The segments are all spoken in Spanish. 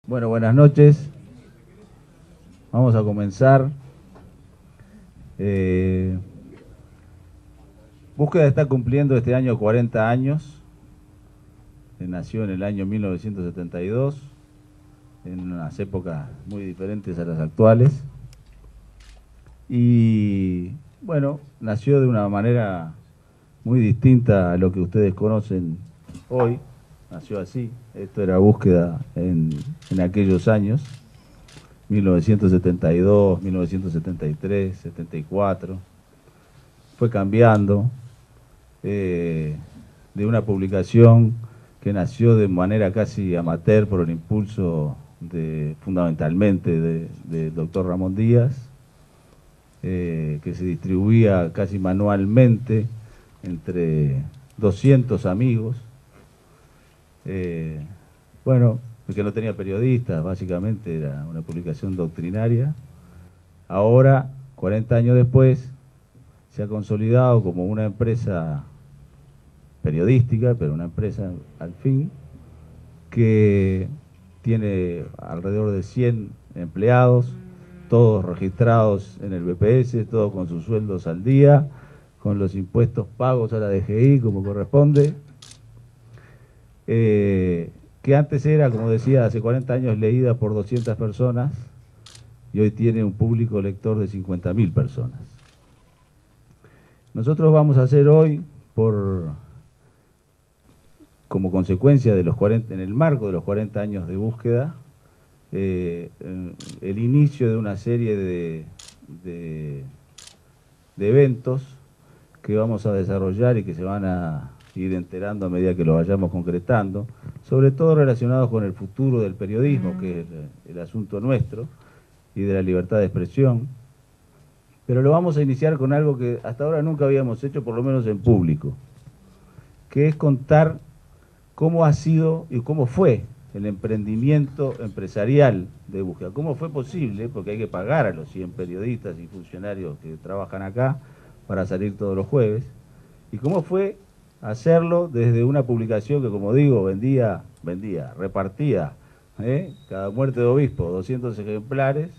Bueno, buenas noches. Vamos a comenzar. Búsqueda está cumpliendo este año 40 años. Nació en el año 1972, en unas épocas muy diferentes a las actuales. Y bueno, nació de una manera muy distinta a lo que ustedes conocen hoy. Nació así. Esto era Búsqueda en aquellos años, 1972, 1973, 74. Fue cambiando de una publicación que nació de manera casi amateur por el impulso fundamentalmente del doctor Ramón Díaz, que se distribuía casi manualmente entre 200 amigos. Bueno, porque no tenía periodistas, básicamente era una publicación doctrinaria. Ahora, 40 años después, se ha consolidado como una empresa periodística, pero una empresa al fin, que tiene alrededor de 100 empleados, todos registrados en el BPS, todos con sus sueldos al día, con los impuestos pagos a la DGI como corresponde. Que antes era, como decía, hace 40 años leída por 200 personas y hoy tiene un público lector de 50.000 personas. Nosotros vamos a hacer hoy, como consecuencia de en el marco de los 40 años de Búsqueda, el inicio de una serie de eventos que vamos a desarrollar y que se van a ir enterando a medida que lo vayamos concretando, sobre todo relacionados con el futuro del periodismo, que es el asunto nuestro, y de la libertad de expresión. Pero lo vamos a iniciar con algo que hasta ahora nunca habíamos hecho, por lo menos en público, que es contar cómo ha sido y cómo fue el emprendimiento empresarial de Búsqueda. ¿Cómo fue posible? Porque hay que pagar a los 100 periodistas y funcionarios que trabajan acá para salir todos los jueves. ¿Y cómo fue hacerlo desde una publicación que, como digo, repartía, cada muerte de obispo, 200 ejemplares,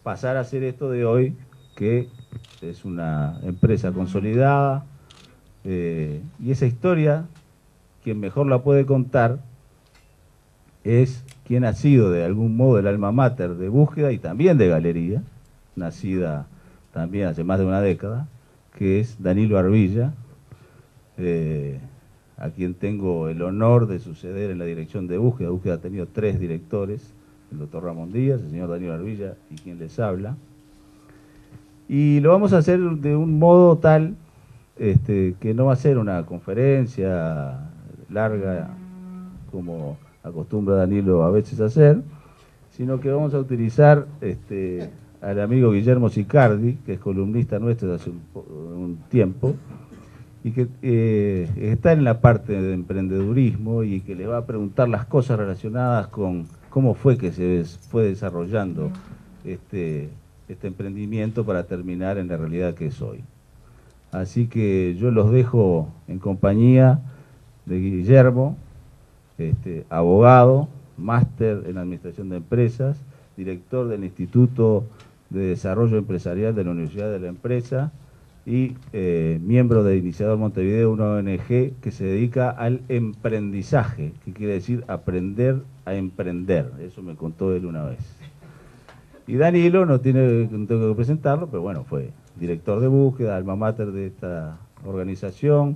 pasar a hacer esto de hoy, que es una empresa consolidada, y esa historia, quien mejor la puede contar, es quien ha sido de algún modo el alma mater de Búsqueda y también de Galería, nacida también hace más de una década, que es Danilo Arbilla, a quien tengo el honor de suceder en la dirección de Búsqueda. Búsqueda ha tenido 3 directores, el doctor Ramón Díaz, el señor Danilo Arbilla y quien les habla. Y lo vamos a hacer de un modo tal que no va a ser una conferencia larga como acostumbra Danilo a veces hacer, sino que vamos a utilizar al amigo Guillermo Sicardi, que es columnista nuestro desde hace un tiempo, y que está en la parte de emprendedurismo y que le va a preguntar las cosas relacionadas con cómo fue que se fue desarrollando este emprendimiento para terminar en la realidad que es hoy. Así que yo los dejo en compañía de Guillermo, abogado, máster en Administración de Empresas, director del Instituto de Desarrollo Empresarial de la Universidad de la Empresa y miembro de Iniciador Montevideo, una ONG que se dedica al emprendizaje, que quiere decir aprender a emprender. Eso me contó él una vez. Y Danilo, no tengo que presentarlo, pero bueno, fue director de Búsqueda, alma mater de esta organización,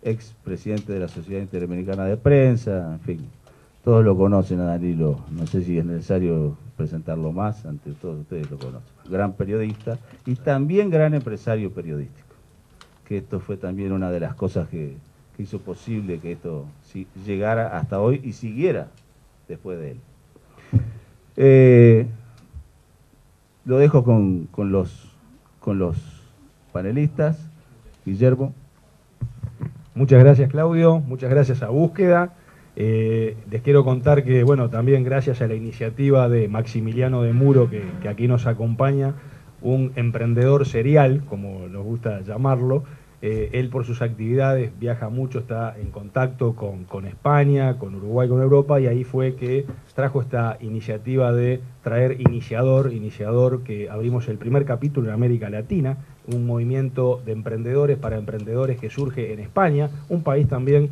ex presidente de la Sociedad Interamericana de Prensa, en fin, todos lo conocen a Danilo, no sé si es necesario presentarlo más, ante todos ustedes lo conocen. Gran periodista y también gran empresario periodístico, que esto fue también una de las cosas que hizo posible que esto llegara hasta hoy y siguiera después de él. Lo dejo con los panelistas. Guillermo. Muchas gracias, Claudio, muchas gracias a Búsqueda. Les quiero contar que, bueno, también gracias a la iniciativa de Maximiliano de Muro, que aquí nos acompaña, un emprendedor serial, como nos gusta llamarlo, Él por sus actividades viaja mucho, está en contacto con España, con Uruguay, con Europa, y ahí fue que trajo esta iniciativa de traer Iniciador, que abrimos el primer capítulo en América Latina, un movimiento de emprendedores para emprendedores que surge en España, un país también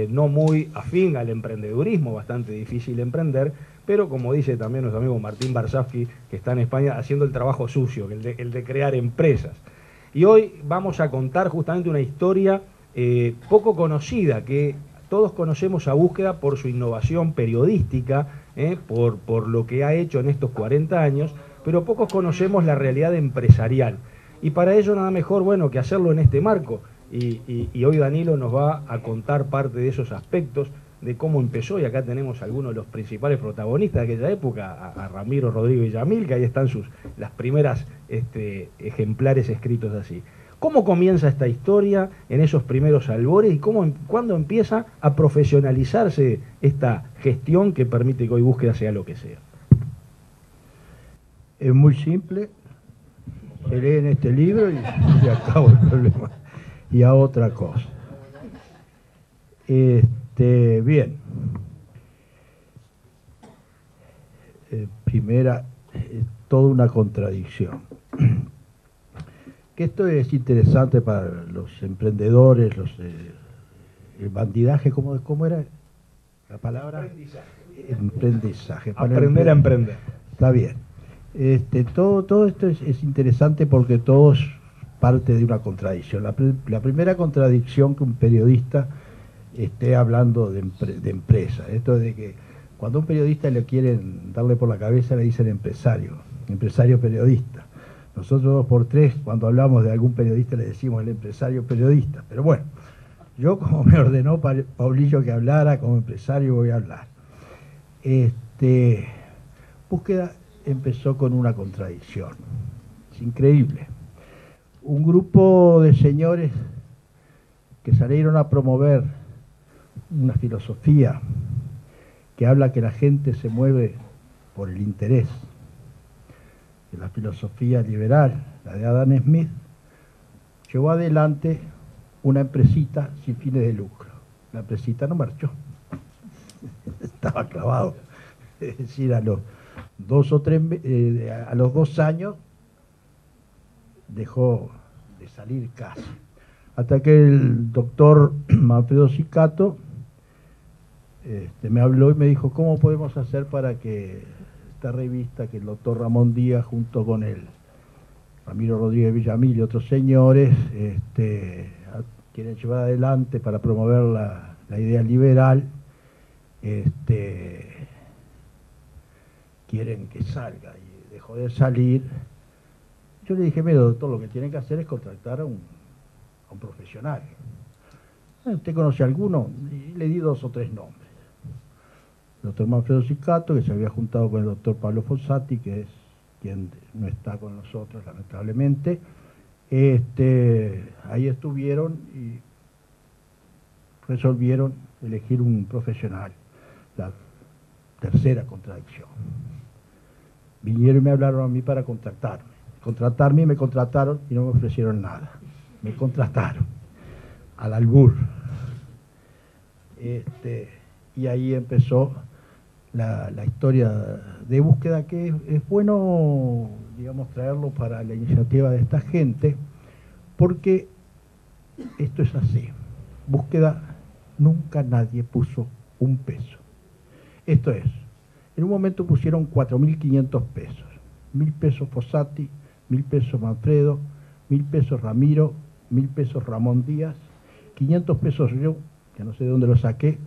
no muy afín al emprendedurismo, bastante difícil de emprender, pero como dice también nuestro amigo Martín Barsavsky, que está en España haciendo el trabajo sucio, el de crear empresas. Y hoy vamos a contar justamente una historia poco conocida, que todos conocemos a Búsqueda por su innovación periodística, por lo que ha hecho en estos 40 años, pero pocos conocemos la realidad empresarial. Y para ello nada mejor, bueno, que hacerlo en este marco. Y hoy Danilo nos va a contar parte de esos aspectos, de cómo empezó, y acá tenemos algunos de los principales protagonistas de aquella época, a Ramiro Rodríguez Villamil, que ahí están las primeras ejemplares escritos así. ¿Cómo comienza esta historia en esos primeros albores y cuándo empieza a profesionalizarse esta gestión que permite que hoy Búsqueda sea lo que sea? Es muy simple, se lee en este libro y se acabó el problema. Y a otra cosa. Bien. Primera, toda una contradicción. Que esto es interesante para los emprendedores, el bandidaje, ¿cómo era la palabra? Emprendizaje. Aprender a emprender. Está bien. Todo esto es interesante porque todo es parte de una contradicción. La primera contradicción que un periodista esté hablando de empresa. Esto de que cuando a un periodista le quieren darle por la cabeza le dicen empresario periodista. Nosotros 2x3 cuando hablamos de algún periodista le decimos el empresario periodista. Pero bueno, yo como me ordenó Paulillo que hablara, como empresario voy a hablar. Búsqueda empezó con una contradicción. Es increíble. Un grupo de señores que salieron a promover una filosofía que habla que la gente se mueve por el interés, de la filosofía liberal, la de Adam Smith, llevó adelante una empresita sin fines de lucro. La empresita no marchó, estaba clavado. Es decir, a los 2 años dejó de salir casi. Hasta que el doctor Manfredo Sicato me habló y me dijo, ¿cómo podemos hacer para que esta revista, que el doctor Ramón Díaz, junto con el Ramiro Rodríguez Villamil y otros señores, quieren llevar adelante para promover la idea liberal, quieren que salga? Y dejó de salir. Yo le dije, mira, doctor, lo que tienen que hacer es contratar a un profesional. ¿Usted conoce a alguno? Y le di 2 o 3 nombres. El doctor Manfredo Sicato, que se había juntado con el doctor Pablo Fossati, que es quien no está con nosotros, lamentablemente. Ahí estuvieron y resolvieron elegir un profesional. La tercera contradicción. Vinieron y me hablaron a mí para contratarme y me contrataron y no me ofrecieron nada. Me contrataron al albur. Y ahí empezó la historia de Búsqueda, que es bueno, digamos, traerlo para la iniciativa de esta gente, porque esto es así. Búsqueda, nunca nadie puso un peso. Esto es, en un momento pusieron 4.500 pesos. 1.000 pesos Fossati, 1.000 pesos Manfredo, 1.000 pesos Ramiro, 1.000 pesos Ramón Díaz, 500 pesos yo, que no sé de dónde lo saqué,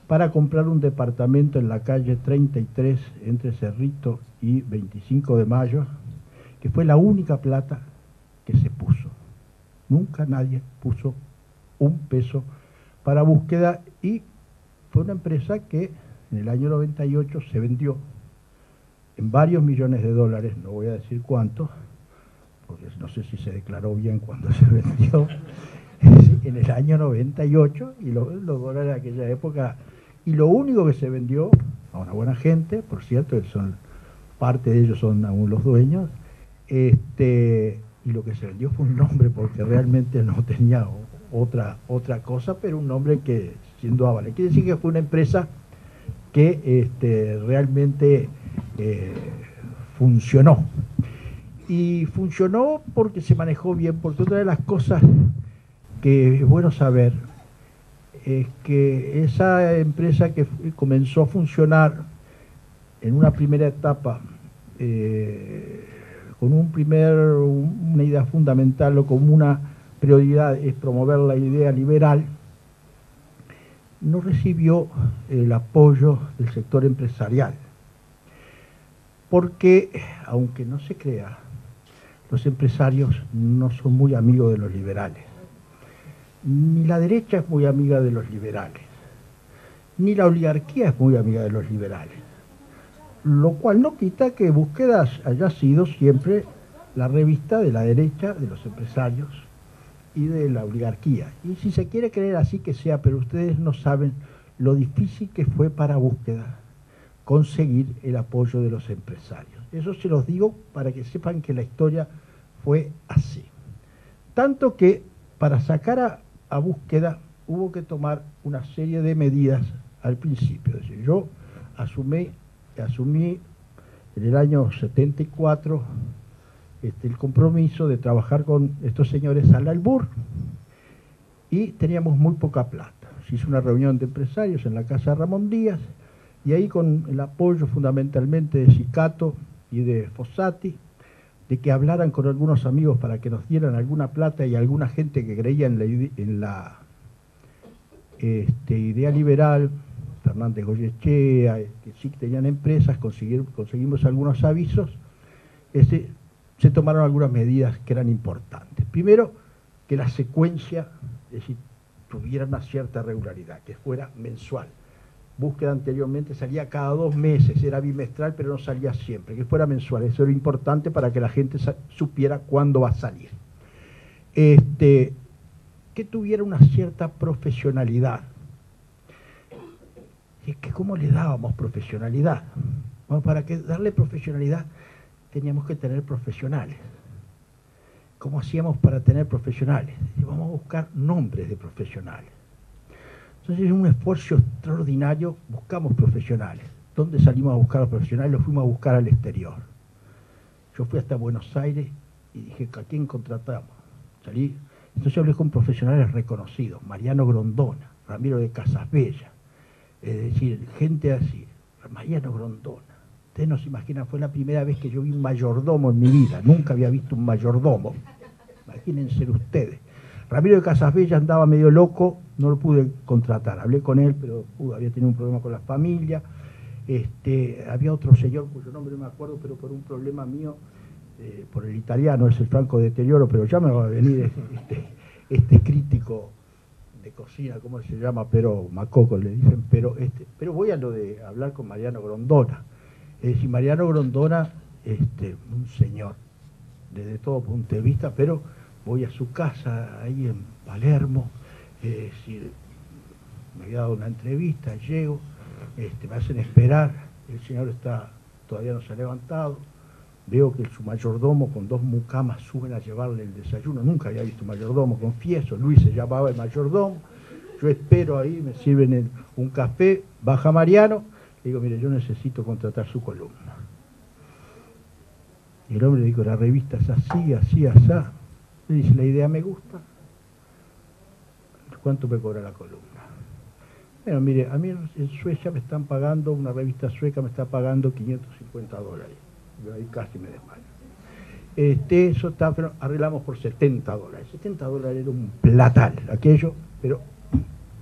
para comprar un departamento en la calle 33 entre Cerrito y 25 de Mayo, que fue la única plata que se puso. Nunca nadie puso un peso para Búsqueda, y fue una empresa que en el año 98 se vendió en varios millones de dólares, no voy a decir cuántos, porque no sé si se declaró bien cuando se vendió, en el año 98, y los dólares de aquella época, y lo único que se vendió a una buena gente, por cierto, parte de ellos son aún los dueños, y lo que se vendió fue un nombre, porque realmente no tenía otra cosa, pero un nombre que sin duda vale. Quiere decir que fue una empresa que realmente funcionó. Y funcionó porque se manejó bien, porque otra de las cosas que es bueno saber es que esa empresa que comenzó a funcionar en una primera etapa con una idea fundamental o como una prioridad es promover la idea liberal, no recibió el apoyo del sector empresarial, porque, aunque no se crea, los empresarios no son muy amigos de los liberales. Ni la derecha es muy amiga de los liberales, ni la oligarquía es muy amiga de los liberales. Lo cual no quita que Búsquedas haya sido siempre la revista de la derecha, de los empresarios y de la oligarquía. Y si se quiere creer así que sea, pero ustedes no saben lo difícil que fue para Búsquedas conseguir el apoyo de los empresarios. Eso se los digo para que sepan que la historia fue así. Tanto que para sacar a Búsqueda hubo que tomar una serie de medidas al principio. Es decir, yo asumí en el año 74 el compromiso de trabajar con estos señores al albur y teníamos muy poca plata. Se hizo una reunión de empresarios en la casa de Ramón Díaz y ahí con el apoyo fundamentalmente de Sicato y de Fossati, de que hablaran con algunos amigos para que nos dieran alguna plata y alguna gente que creía en la idea liberal, Fernández Goyechea, que sí tenían empresas, conseguimos algunos avisos, se tomaron algunas medidas que eran importantes. Primero, que la secuencia, es decir, tuviera una cierta regularidad, que fuera mensual. Búsqueda anteriormente salía cada 2 meses, era bimestral, pero no salía siempre, que fuera mensual. Eso era importante para que la gente supiera cuándo va a salir. Que tuviera una cierta profesionalidad. Y es que ¿cómo le dábamos profesionalidad? Bueno, para darle profesionalidad teníamos que tener profesionales. ¿Cómo hacíamos para tener profesionales? Y vamos a buscar nombres de profesionales. Entonces, en un esfuerzo extraordinario, buscamos profesionales. ¿Dónde salimos a buscar a los profesionales? Los fuimos a buscar al exterior. Yo fui hasta Buenos Aires y dije, ¿a quién contratamos? Salí. Entonces hablé con profesionales reconocidos, Mariano Grondona, Ramiro de Casasbella, es decir, gente así, Mariano Grondona. Ustedes no se imaginan, fue la primera vez que yo vi un mayordomo en mi vida, nunca había visto un mayordomo, imagínense ustedes. Ramiro de Casasbella andaba medio loco, no lo pude contratar, hablé con él, pero había tenido un problema con la familia. Había otro señor cuyo nombre no me acuerdo, pero por un problema mío, por el italiano, es el franco deterioro, pero ya me va a venir este crítico de cocina, ¿cómo se llama? Pero Macoco le dicen, pero voy a lo de hablar con Mariano Grondona. Es decir, Mariano Grondona, un señor, desde todo punto de vista, pero voy a su casa ahí en Palermo, es decir, me había dado una entrevista, llego, me hacen esperar, el señor todavía no se ha levantado, veo que su mayordomo con 2 mucamas suben a llevarle el desayuno, nunca había visto un mayordomo, confieso, Luis se llamaba el mayordomo, yo espero ahí, me sirven un café, baja Mariano, le digo, mire, yo necesito contratar su columna. Y el hombre le dijo, la revista es así, así, así. Le dice, la idea me gusta. ¿Cuánto me cobra la columna? Bueno, mire, a mí en Suecia me están pagando, una revista sueca me está pagando $550. Yo ahí casi me desmayo. Eso está, pero arreglamos por $70. $70 era un platal, aquello, pero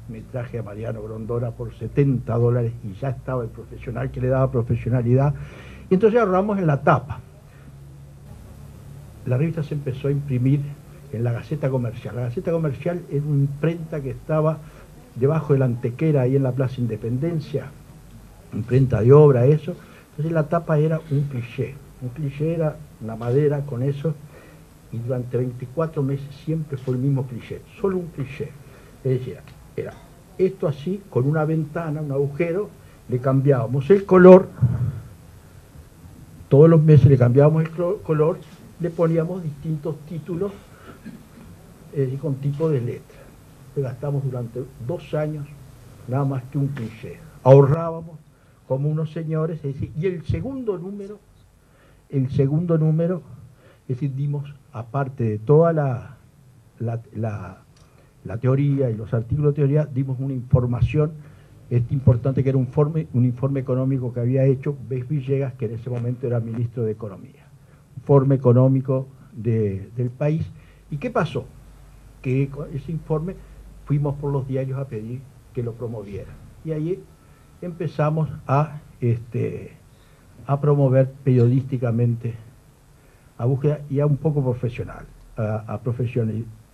me traje a Mariano Grondona por $70 y ya estaba el profesional que le daba profesionalidad. Y entonces ahorramos en la tapa. La revista se empezó a imprimir en la Gaceta Comercial. La Gaceta Comercial era una imprenta que estaba debajo de la Antequera, ahí en la Plaza Independencia, imprenta de obra, eso. Entonces la tapa era un cliché. Un cliché era una madera con eso, y durante 24 meses siempre fue el mismo cliché, solo un cliché. Es decir, era esto así, con una ventana, un agujero, le cambiábamos el color, todos los meses le cambiábamos el color, le poníamos distintos títulos con tipo de letra. gastamos durante 2 años nada más que un cliché. Ahorrábamos como unos señores, es decir, y el segundo número, es decir, dimos, aparte de toda la teoría y los artículos de teoría, dimos una información importante, que era un informe económico que había hecho Bess Villegas, que en ese momento era ministro de Economía. Informe económico del país. ¿Y qué pasó? Que con ese informe fuimos por los diarios a pedir que lo promovieran. Y ahí empezamos a promover periodísticamente a búsqueda y a un poco profesional, a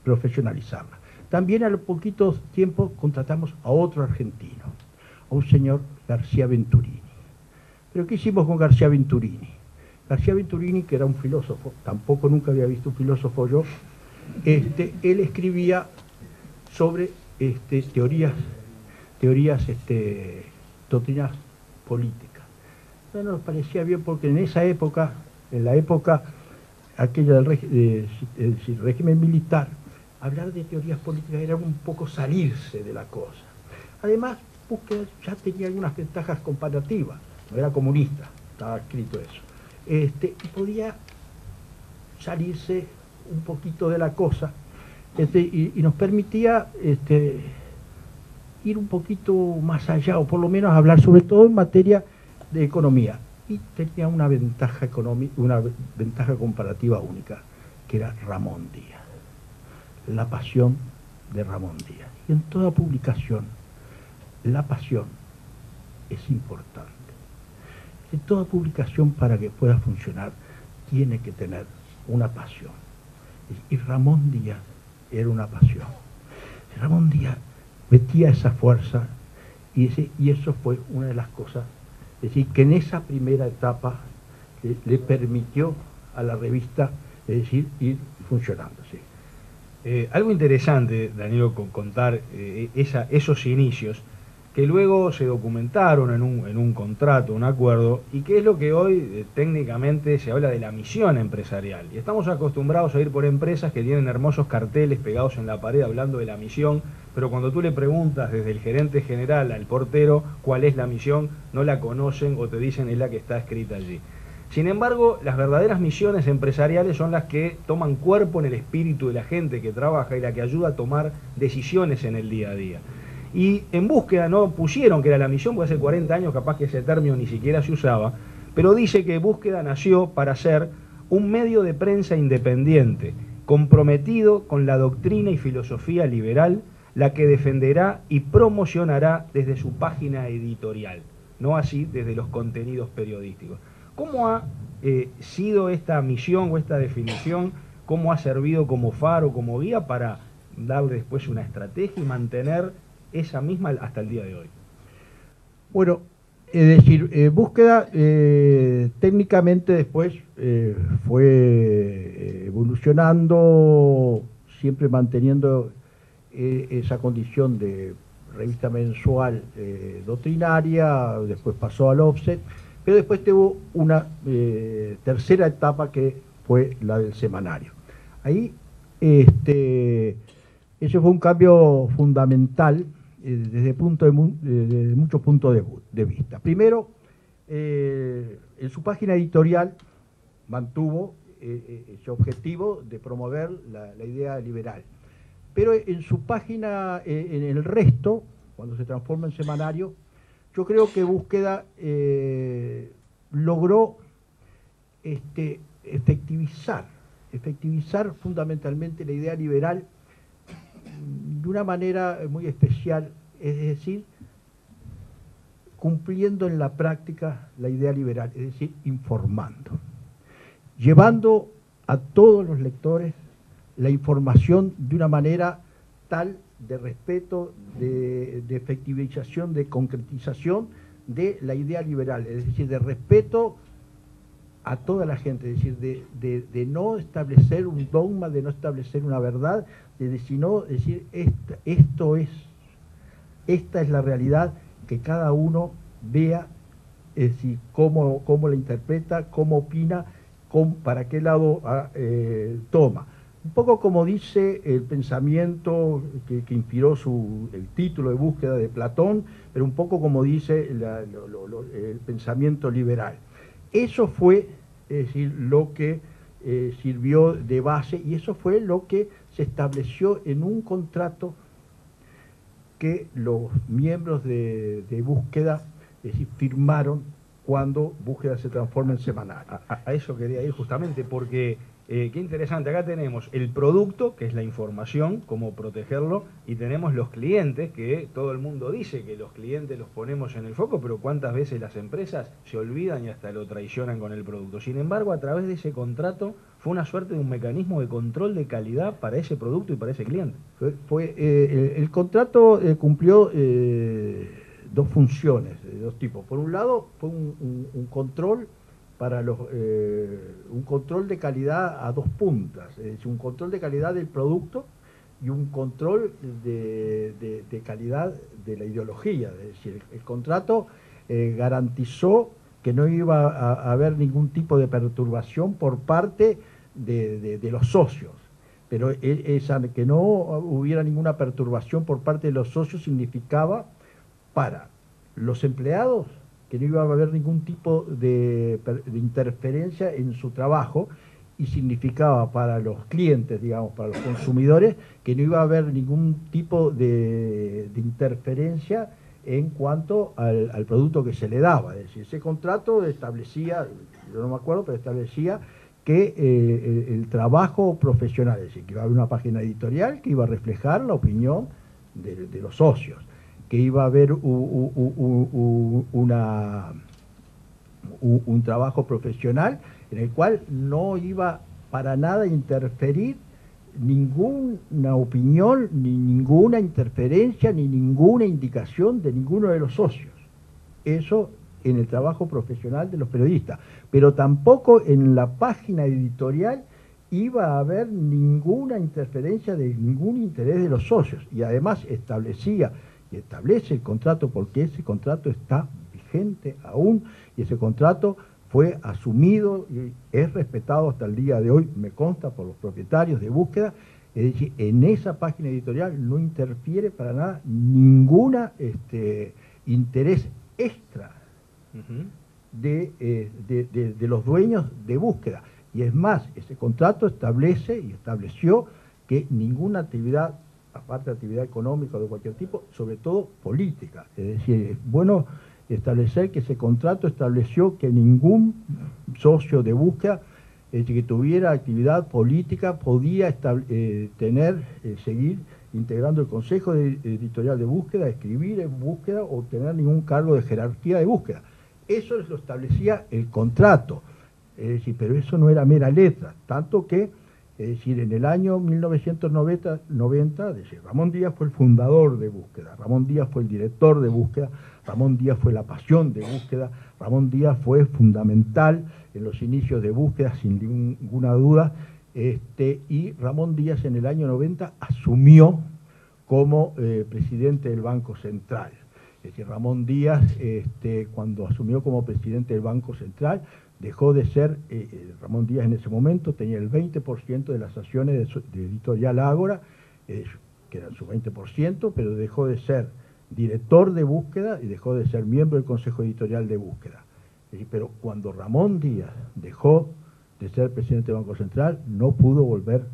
profesionalizarla. También a los poquitos tiempos contratamos a otro argentino, a un señor García Venturini. ¿Pero qué hicimos con García Venturini? García Venturini, que era un filósofo, tampoco nunca había visto un filósofo yo, él escribía sobre doctrinas políticas. No nos parecía bien porque en esa época, en la época aquella del régimen militar, hablar de teorías políticas era un poco salirse de la cosa. Además, Búsqueda ya tenía algunas ventajas comparativas, no era comunista, estaba escrito eso. Y podía salirse un poquito de la cosa, y nos permitía ir un poquito más allá, o por lo menos hablar sobre todo en materia de economía. Y tenía una ventaja económica, una ventaja comparativa única, que era Ramón Díaz. La pasión de Ramón Díaz. Y en toda publicación, la pasión es importante. En toda publicación, para que pueda funcionar, tiene que tener una pasión. Y Ramón Díaz era una pasión. Ramón Díaz metía esa fuerza, y eso fue una de las cosas, es decir, que en esa primera etapa le permitió a la revista, es decir, ir funcionando. ¿Sí? Algo interesante, Danilo, contar esos inicios, que luego se documentaron en un contrato, un acuerdo, y que es lo que hoy técnicamente se habla de la misión empresarial. Y estamos acostumbrados a ir por empresas que tienen hermosos carteles pegados en la pared hablando de la misión, pero cuando tú le preguntas desde el gerente general al portero cuál es la misión, no la conocen o te dicen es la que está escrita allí. Sin embargo, las verdaderas misiones empresariales son las que toman cuerpo en el espíritu de la gente que trabaja y la que ayuda a tomar decisiones en el día a día. Y en Búsqueda no pusieron que era la misión, porque hace 40 años capaz que ese término ni siquiera se usaba, pero dice que Búsqueda nació para ser un medio de prensa independiente, comprometido con la doctrina y filosofía liberal, la que defenderá y promocionará desde su página editorial, no así desde los contenidos periodísticos. ¿Cómo ha sido esta misión o esta definición? ¿Cómo ha servido como faro, como guía para darle después una estrategia y mantener esa misma hasta el día de hoy? Bueno, es decir, Búsqueda técnicamente después fue evolucionando, siempre manteniendo esa condición de revista mensual doctrinaria, después pasó al offset, pero después tuvo una tercera etapa que fue la del semanario. Ahí ese fue un cambio fundamental desde muchos puntos de vista. Primero, en su página editorial mantuvo ese objetivo de promover la idea liberal. Pero en su página, en el resto, cuando se transforma en semanario, yo creo que Búsqueda logró efectivizar fundamentalmente la idea liberal de una manera muy especial, es decir, cumpliendo en la práctica la idea liberal, es decir, informando, llevando a todos los lectores la información de una manera tal de respeto, de efectivización, de concretización de la idea liberal, es decir, de respeto a toda la gente, es decir, de no establecer un dogma, de no establecer una verdad, sino decir, esta es la realidad, que cada uno vea, es decir, cómo la interpreta, cómo opina, para qué lado toma. un poco como dice el pensamiento que inspiró el título de Búsqueda de Platón, pero un poco como dice el pensamiento liberal. Eso fue, es decir, lo que sirvió de base, y eso fue lo que se estableció en un contrato que los miembros de Búsqueda, es decir, firmaron cuando Búsqueda se transforma en semanario. A eso quería ir justamente porque qué interesante, acá tenemos el producto, que es la información, cómo protegerlo, y tenemos los clientes, que todo el mundo dice que los clientes los ponemos en el foco, pero cuántas veces las empresas se olvidan y hasta lo traicionan con el producto. Sin embargo, a través de ese contrato fue una suerte de un mecanismo de control de calidad para ese producto y para ese cliente. El contrato cumplió dos funciones, de dos tipos. Por un lado, fue un control para un control de calidad a dos puntas, es decir, un control de calidad del producto y un control de calidad de la ideología. Es decir, el contrato garantizó que no iba a haber ningún tipo de perturbación por parte de los socios, pero que no hubiera ninguna perturbación por parte de los socios significaba para los empleados que no iba a haber ningún tipo de interferencia en su trabajo, y significaba para los clientes, digamos, para los consumidores, que no iba a haber ningún tipo de interferencia en cuanto al producto que se le daba. Es decir, ese contrato establecía, yo no me acuerdo, pero establecía que el trabajo profesional, es decir, que iba a haber una página editorial que iba a reflejar la opinión de los socios, que iba a haber un trabajo profesional en el cual no iba para nada a interferir ninguna opinión, ni ninguna interferencia, ni ninguna indicación de ninguno de los socios. Eso en el trabajo profesional de los periodistas. Pero tampoco en la página editorial iba a haber ninguna interferencia de ningún interés de los socios. Y además establecía y establece el contrato, porque ese contrato está vigente aún, y ese contrato fue asumido y es respetado hasta el día de hoy, me consta, por los propietarios de Búsqueda. Es decir, en esa página editorial no interfiere para nada ninguna interés extra de los dueños de Búsqueda. Y es más, ese contrato establece y estableció que ninguna actividad, aparte de actividad económica o de cualquier tipo, sobre todo política. Es decir, es bueno establecer que ese contrato estableció que ningún socio de Búsqueda que tuviera actividad política podía seguir integrando el Consejo Editorial de Búsqueda, escribir en Búsqueda o tener ningún cargo de jerarquía de Búsqueda. Eso lo establecía el contrato, es decir, pero eso no era mera letra, tanto que, es decir, en el año 1990, es decir, Ramón Díaz fue el fundador de Búsqueda, Ramón Díaz fue el director de Búsqueda, Ramón Díaz fue la pasión de Búsqueda, Ramón Díaz fue fundamental en los inicios de Búsqueda, sin ninguna duda, y Ramón Díaz en el año 90 asumió como presidente del Banco Central. Es decir, Ramón Díaz, cuando asumió como presidente del Banco Central, dejó de ser, Ramón Díaz en ese momento tenía el 20% de las acciones de Editorial Ágora, que eran su 20%, pero dejó de ser director de Búsqueda y dejó de ser miembro del Consejo Editorial de Búsqueda. Pero cuando Ramón Díaz dejó de ser presidente del Banco Central, no pudo volver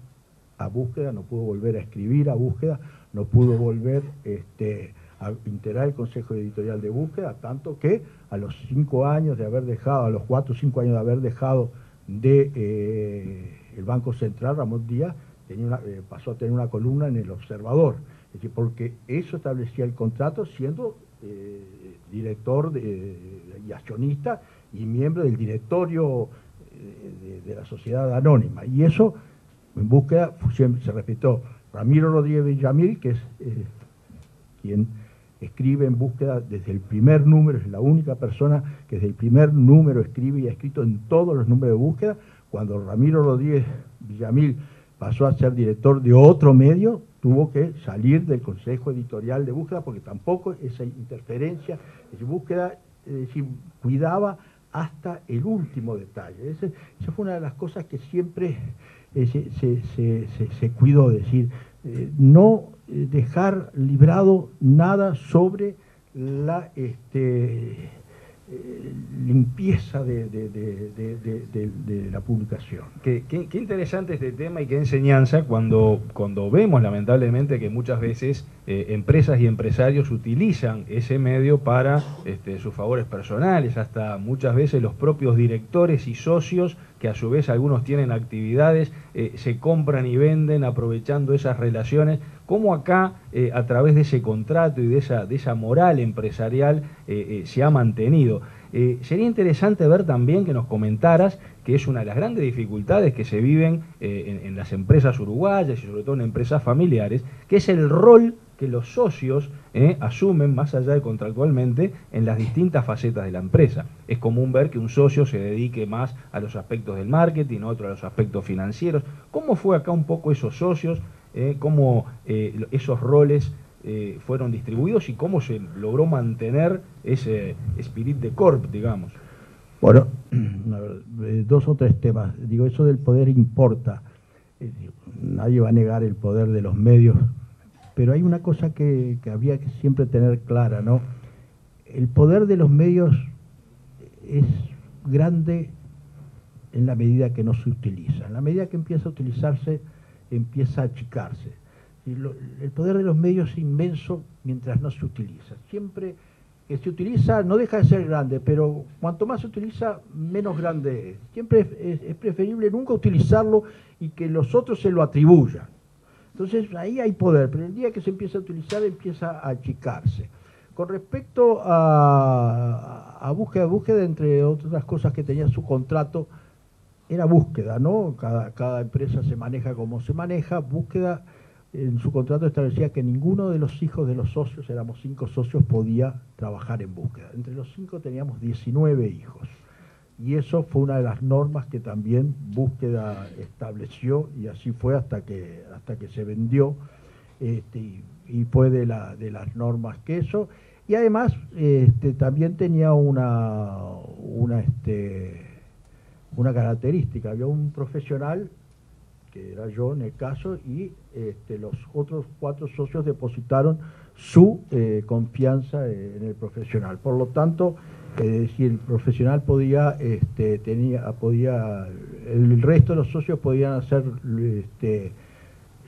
a Búsqueda, no pudo volver a escribir a Búsqueda, no pudo volver a integrar el Consejo Editorial de Búsqueda, tanto que a los 5 años de haber dejado, a los 4 o 5 años de haber dejado el Banco Central, Ramón Díaz pasó a tener una columna en El Observador. Es decir, porque eso establecía el contrato, siendo director y accionista y miembro del directorio de la sociedad anónima. Y eso, en Búsqueda, siempre se respetó. Ramiro Rodríguez Villamil, que es quien escribe en Búsqueda desde el primer número, es la única persona que desde el primer número escribe y ha escrito en todos los números de Búsqueda. Cuando Ramiro Rodríguez Villamil pasó a ser director de otro medio, tuvo que salir del Consejo Editorial de Búsqueda, porque tampoco esa interferencia, Búsqueda, cuidaba hasta el último detalle. Esa fue una de las cosas que siempre se cuidó, es decir, no dejar librado nada sobre la limpieza de la publicación. Qué interesante este tema y qué enseñanza cuando vemos lamentablemente que muchas veces empresas y empresarios utilizan ese medio para sus favores personales, hasta muchas veces los propios directores y socios, que a su vez algunos tienen actividades, se compran y venden aprovechando esas relaciones. Cómo acá, a través de ese contrato y de esa moral empresarial, se ha mantenido. Sería interesante ver también que nos comentaras que es una de las grandes dificultades que se viven en las empresas uruguayas y sobre todo en empresas familiares, que es el rol que los socios asumen, más allá de contractualmente, en las distintas facetas de la empresa. Es común ver que un socio se dedique más a los aspectos del marketing, otro a los aspectos financieros. ¿Cómo fue acá un poco esos socios? ¿Cómo esos roles fueron distribuidos y cómo se logró mantener ese espíritu de corp, digamos? Bueno, dos o tres temas. Digo, eso del poder importa. Nadie va a negar el poder de los medios, pero hay una cosa que había que siempre tener clara, ¿no? El poder de los medios es grande en la medida que no se utiliza. En la medida que empieza a utilizarse, empieza a achicarse. El poder de los medios es inmenso mientras no se utiliza. Siempre que se utiliza no deja de ser grande, pero cuanto más se utiliza, menos grande es. Siempre es preferible nunca utilizarlo y que los otros se lo atribuyan. Entonces ahí hay poder, pero el día que se empieza a utilizar empieza a achicarse. Con respecto a búsqueda, entre otras cosas que tenía su contrato, era búsqueda, ¿no? Cada empresa se maneja como se maneja. Búsqueda, en su contrato establecía que ninguno de los hijos de los socios, éramos 5 socios, podía trabajar en búsqueda. Entre los 5 teníamos 19 hijos. Y eso fue una de las normas que también Búsqueda estableció, y así fue hasta que se vendió, y fue de las normas que eso. Y además también tenía una característica. Había un profesional, que era yo en el caso, y los otros 4 socios depositaron su confianza en el profesional. Por lo tanto, si el profesional podía, el resto de los socios podían hacer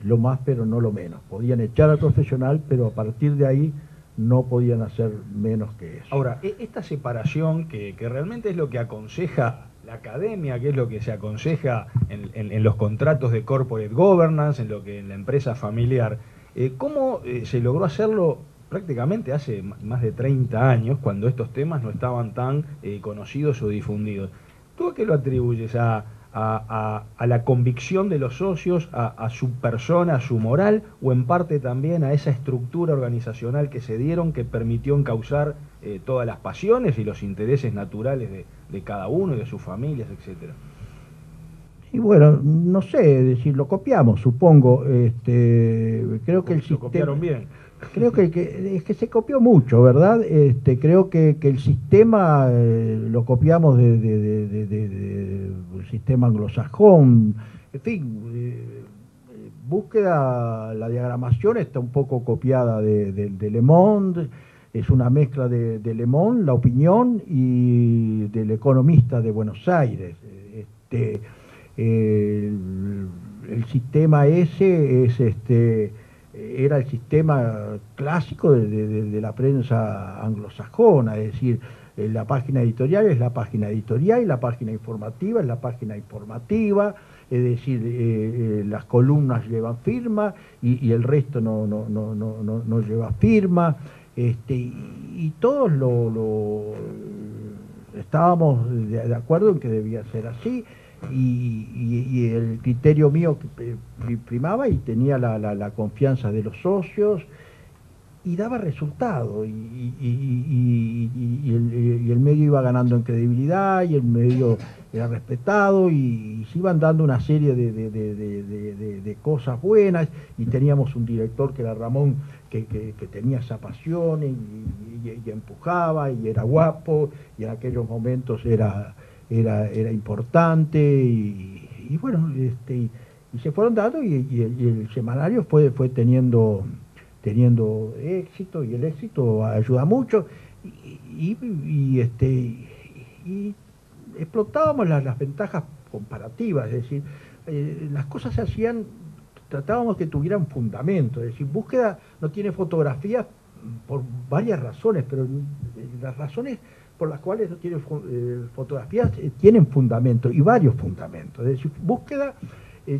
lo más pero no lo menos. Podían echar al profesional, pero a partir de ahí no podían hacer menos que eso. Ahora, esta separación que realmente es lo que aconseja la academia, que es lo que se aconseja en los contratos de corporate governance, en la empresa familiar, ¿cómo se logró hacerlo prácticamente hace más de 30 años, cuando estos temas no estaban tan conocidos o difundidos? ¿Tú a qué lo atribuyes? ¿A la convicción de los socios, a su persona, a su moral, o en parte también a esa estructura organizacional que se dieron, que permitió encauzar todas las pasiones y los intereses naturales de cada uno y de sus familias, etcétera? Y bueno, no sé, es decir, lo copiamos, supongo. Creo que el sistema... Lo copiaron bien. Creo que se copió mucho, ¿verdad? Creo que el sistema lo copiamos del sistema anglosajón. En fin, Búsqueda, la diagramación está un poco copiada de Le Monde. Es una mezcla de Le Monde, La Opinión, y del Economista de Buenos Aires. El sistema ese es era el sistema clásico de la prensa anglosajona, es decir, la página editorial es la página editorial y la página informativa es la página informativa, es decir, las columnas llevan firma y el resto no lleva firma, y todos estábamos de acuerdo en que debía ser así. Y el criterio mío primaba y tenía la confianza de los socios y daba resultado y el medio iba ganando en credibilidad y el medio era respetado y se iban dando una serie de cosas buenas y teníamos un director que era Ramón que tenía esa pasión y empujaba y era guapo y en aquellos momentos era importante y bueno, Y se fueron dando y el semanario fue teniendo éxito, y el éxito ayuda mucho, y explotábamos las ventajas comparativas, es decir, las cosas se hacían, tratábamos que tuvieran fundamento, es decir, Búsqueda no tiene fotografías por varias razones, pero las razones por las cuales no tiene fotografías tienen fundamento, y varios fundamentos. Es decir, Búsqueda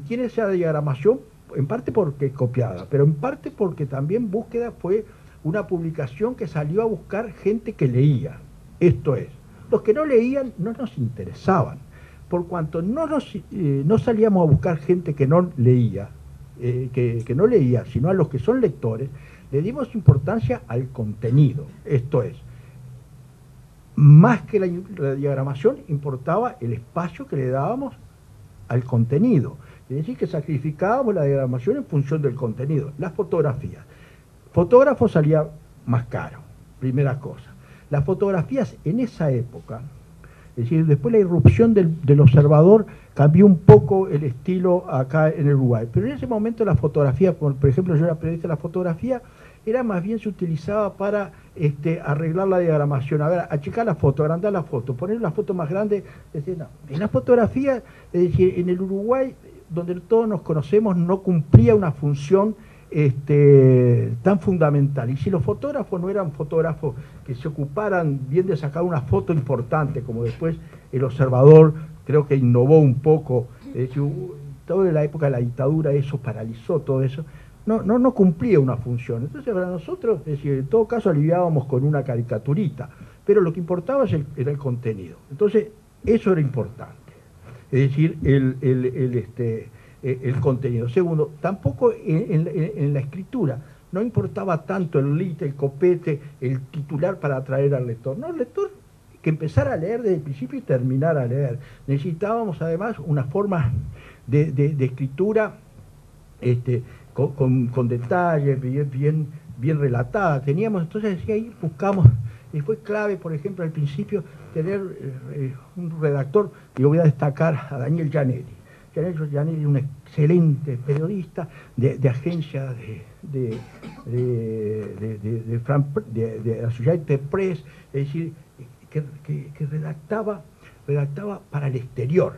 tiene esa diagramación en parte porque es copiada, pero en parte porque también Búsqueda fue una publicación que salió a buscar gente que leía. Esto es, los que no leían no nos interesaban, por cuanto no salíamos a buscar gente que no leía, sino a los que son lectores, le dimos importancia al contenido. Esto es, más que la diagramación, importaba el espacio que le dábamos al contenido. Es decir, que sacrificábamos la diagramación en función del contenido. Las fotografías. Fotógrafo salía más caro, primera cosa. Las fotografías en esa época, es decir, después la irrupción del observador cambió un poco el estilo acá en Uruguay. Pero en ese momento la fotografía, por ejemplo, yo era periodista, la fotografía era más bien, se utilizaba para arreglar la diagramación, a ver, achicar la foto, agrandar la foto, poner la foto más grande. Es decir, no. En la fotografía, es decir, en el Uruguay, donde todos nos conocemos, no cumplía una función tan fundamental. Y si los fotógrafos no eran fotógrafos que se ocuparan bien de sacar una foto importante, como después el observador creo que innovó un poco, es decir, toda la época de la dictadura eso paralizó todo eso, no cumplía una función. Entonces para nosotros, es decir, en todo caso aliviábamos con una caricaturita, pero lo que importaba era el contenido. Entonces eso era importante, es decir, el contenido. Segundo, tampoco en la escritura no importaba tanto el lit, el copete, el titular para atraer al lector. No, el lector que empezara a leer desde el principio y terminara a leer. Necesitábamos además una forma de escritura con detalles, bien relatada. Teníamos, entonces ahí buscamos, y fue clave, por ejemplo, al principio, tener un redactor, y yo voy a destacar a Daniel Gianelli. Gianelli es un excelente periodista de agencia de Associated Press, es decir, que redactaba para el exterior.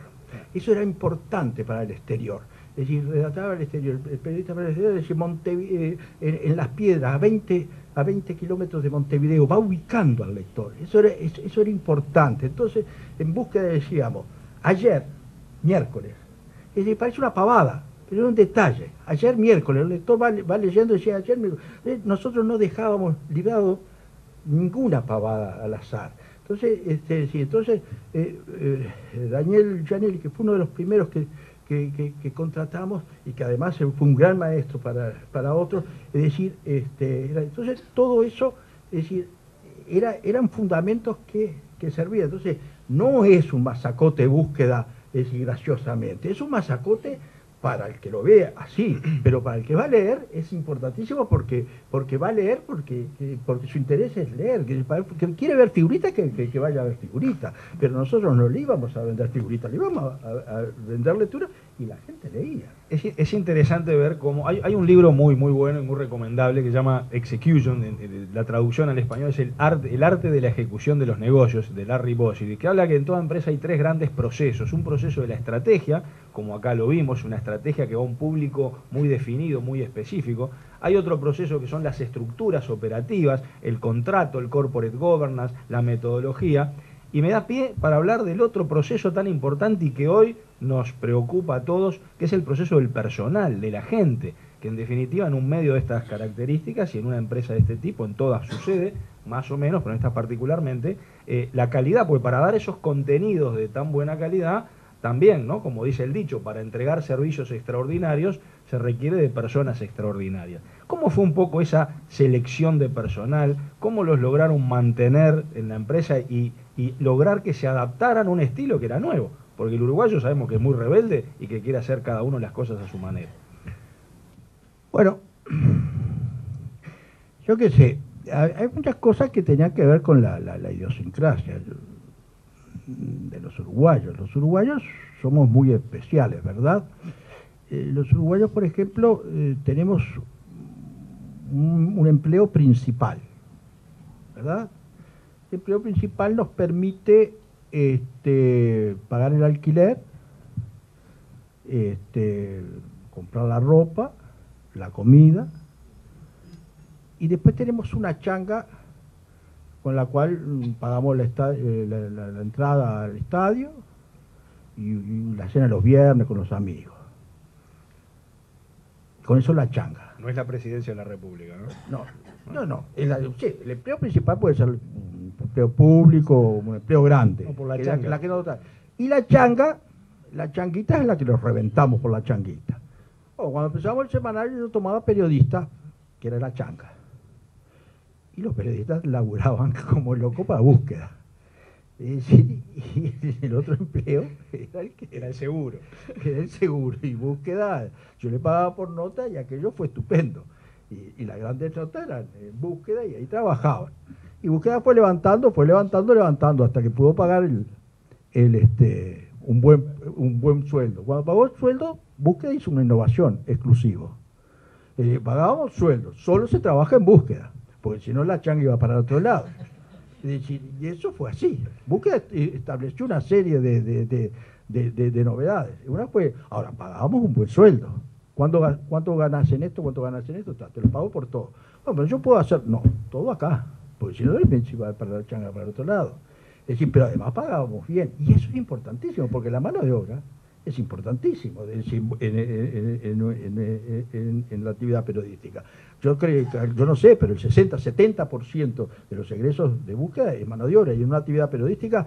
Eso era importante para el exterior. Es decir, redactaba el exterior, el periodista para el exterior, es decir, en Las Piedras, a 20 kilómetros de Montevideo, va ubicando al lector. Eso era importante. Entonces, en Búsqueda decíamos, ayer, miércoles, es decir, parece una pavada, pero era un detalle. Ayer miércoles, el lector va leyendo y decía, ayer miércoles. Nosotros no dejábamos librado ninguna pavada al azar. Entonces, Daniel Gianelli, que fue uno de los primeros que contratamos y que además fue un gran maestro para otros, es decir, entonces todo eso, es decir, eran fundamentos que servían. Entonces, no es un masacote de Búsqueda, es decir, graciosamente, es un masacote para el que lo vea así, pero para el que va a leer es importantísimo porque va a leer porque su interés es leer, que quiere ver figuritas, que vaya a ver figuritas, pero nosotros no le íbamos a vender figuritas, le íbamos a vender lectura, y la gente leía. Es interesante ver cómo hay un libro muy bueno y muy recomendable que se llama Execution, la traducción al español es el arte de la ejecución de los negocios, de Larry Bossidy, que habla que en toda empresa hay tres grandes procesos: un proceso de la estrategia, como acá lo vimos, una estrategia que va a un público muy definido, muy específico. Hay otro proceso que son las estructuras operativas, el contrato, el corporate governance, la metodología. Y me da pie para hablar del otro proceso tan importante y que hoy nos preocupa a todos, que es el proceso del personal, de la gente, que en definitiva en un medio de estas características y en una empresa de este tipo, en todas sucede, más o menos, pero en estas particularmente, la calidad, porque para dar esos contenidos de tan buena calidad, también, ¿no?, como dice el dicho, para entregar servicios extraordinarios se requiere de personas extraordinarias. ¿Cómo fue un poco esa selección de personal? ¿Cómo los lograron mantener en la empresa y lograr que se adaptaran a un estilo que era nuevo? Porque el uruguayo sabemos que es muy rebelde y que quiere hacer cada uno las cosas a su manera. Bueno, yo qué sé, hay muchas cosas que tenían que ver con la idiosincrasia de los uruguayos. Los uruguayos somos muy especiales, ¿verdad? los uruguayos, por ejemplo, tenemos un empleo principal, ¿verdad? El empleo principal nos permite pagar el alquiler, comprar la ropa, la comida, y después tenemos una changa con la cual pagamos la entrada al estadio y la cena los viernes con los amigos. Con eso la changa. No es la presidencia de la República, ¿no? No. Sí, el empleo principal puede ser un empleo público o un empleo grande. No, por la changa. Y la changa, la changuita es la que nos reventamos por la changuita. Cuando empezamos el semanario yo tomaba periodista, que era la changa. Y los periodistas laburaban como locos para búsqueda. Es decir, y el otro empleo era el seguro. Era el seguro. Y búsqueda, yo le pagaba por nota y aquello fue estupendo. Y las grandes notas eran en búsqueda y ahí trabajaban. Y búsqueda fue levantando, hasta que pudo pagar un buen sueldo. Cuando pagó el sueldo, búsqueda hizo una innovación exclusivo. Pagábamos sueldo, solo se trabaja en búsqueda, porque si no la changa iba para otro lado. Es decir, y eso fue así. Búsqueda estableció una serie de novedades. Una fue, ahora pagábamos un buen sueldo. ¿Cuánto ganas en esto? ¿Cuánto ganas en esto? Te lo pago por todo. Bueno, pero yo puedo hacer, no, todo acá, porque si no el bench iba para la changa para el otro lado. Es decir, pero además pagábamos bien. Y eso es importantísimo, porque la mano de obra es importantísimo en la actividad periodística. Yo no sé, pero el 60-70% de los egresos de búsqueda es mano de obra, y en una actividad periodística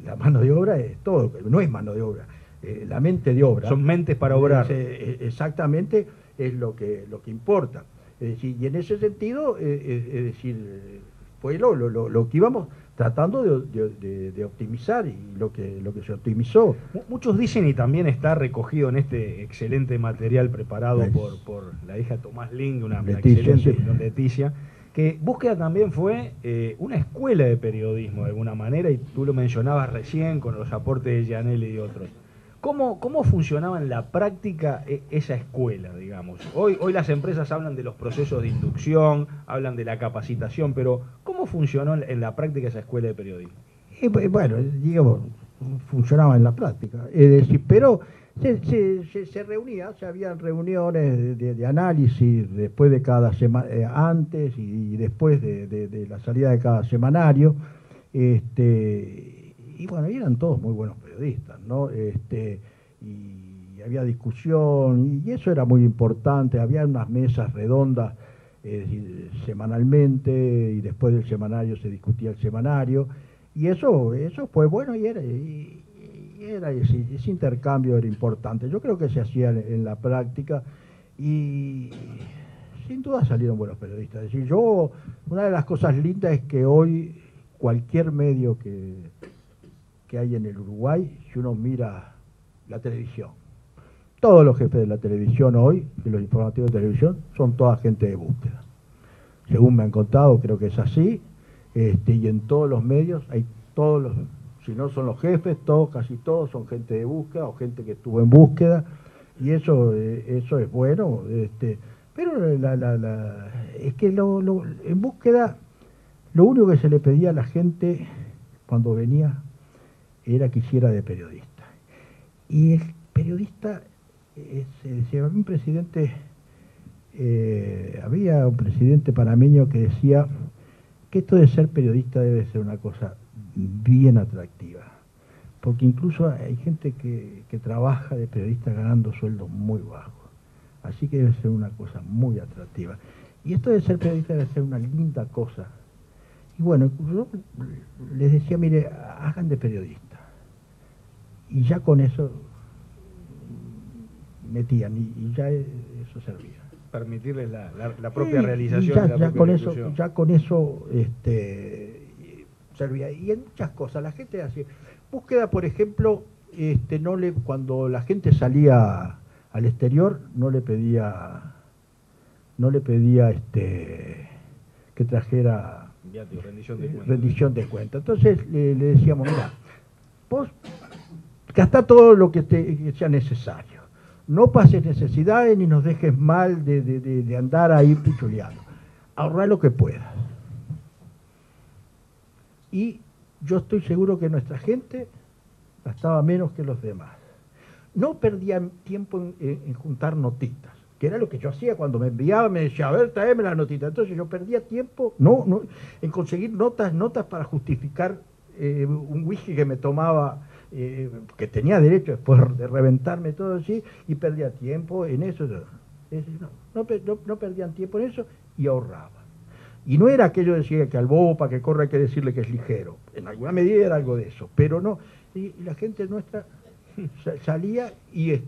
la mano de obra es todo, no es mano de obra, la mente de obra. Son mentes para obrar. Exactamente, es lo que importa. Es decir, y en ese sentido, fue lo que íbamos tratando de optimizar, y lo que se optimizó. Muchos dicen, y también está recogido en este excelente material preparado por la hija de Tomás Ling, una excelente Leticia, que Búsqueda también fue una escuela de periodismo de alguna manera, y tú lo mencionabas recién con los aportes de Gianelli y otros. ¿Cómo funcionaba en la práctica esa escuela, digamos? Hoy las empresas hablan de los procesos de inducción, hablan de la capacitación, pero ¿cómo funcionó en la práctica esa escuela de periodismo? Bueno, digamos, funcionaba en la práctica. Es decir, pero se reunía, habían reuniones de análisis después de cada semana, antes y después de la salida de cada semanario. Y bueno, y eran todos muy buenos periodistas, ¿no? Y había discusión, y eso era muy importante. Había unas mesas redondas semanalmente, y después del semanario se discutía el semanario, y eso fue bueno, y ese intercambio era importante. Yo creo que se hacía en la práctica, y sin duda salieron buenos periodistas. Es decir, una de las cosas lindas es que hoy cualquier medio que hay en el Uruguay, si uno mira la televisión, todos los jefes de la televisión hoy, de los informativos de televisión, son toda gente de búsqueda. Según me han contado, creo que es así, y en todos los medios hay si no son los jefes, casi todos son gente de búsqueda o gente que estuvo en búsqueda, y eso es bueno, pero es que en búsqueda lo único que se le pedía a la gente cuando venía era que hiciera de periodista. Y el periodista, se decía, había un presidente panameño que decía que esto de ser periodista debe ser una cosa bien atractiva, porque incluso hay gente que trabaja de periodista ganando sueldos muy bajos, así que debe ser una cosa muy atractiva. Y esto de ser periodista debe ser una linda cosa. Y bueno, yo les decía, mire, hagan de periodista. Y ya con eso metían, y ya eso servía. Permitirles la propia realización. Ya con eso servía. Y en muchas cosas, la gente hacía. Búsqueda, por ejemplo, cuando la gente salía al exterior, no le pedía que trajera rendición de cuenta. Entonces le decíamos, mira, vos gastá todo lo que sea necesario. no pases necesidades ni nos dejes mal de andar ahí pichuleando. Ahorrar lo que puedas. Y yo estoy seguro que nuestra gente gastaba menos que los demás. No perdían tiempo en juntar notitas, que era lo que yo hacía cuando me enviaba, me decía, a ver, tráeme las notitas. Entonces yo perdía tiempo en conseguir notas para justificar un whisky que me tomaba, que tenía derecho después de reventarme todo así, y perdía tiempo en eso. No perdían tiempo en eso y ahorraban. Y no era aquello de decir que al bobo para que corra hay que decirle que es ligero. En alguna medida era algo de eso, pero no. Y la gente nuestra salía y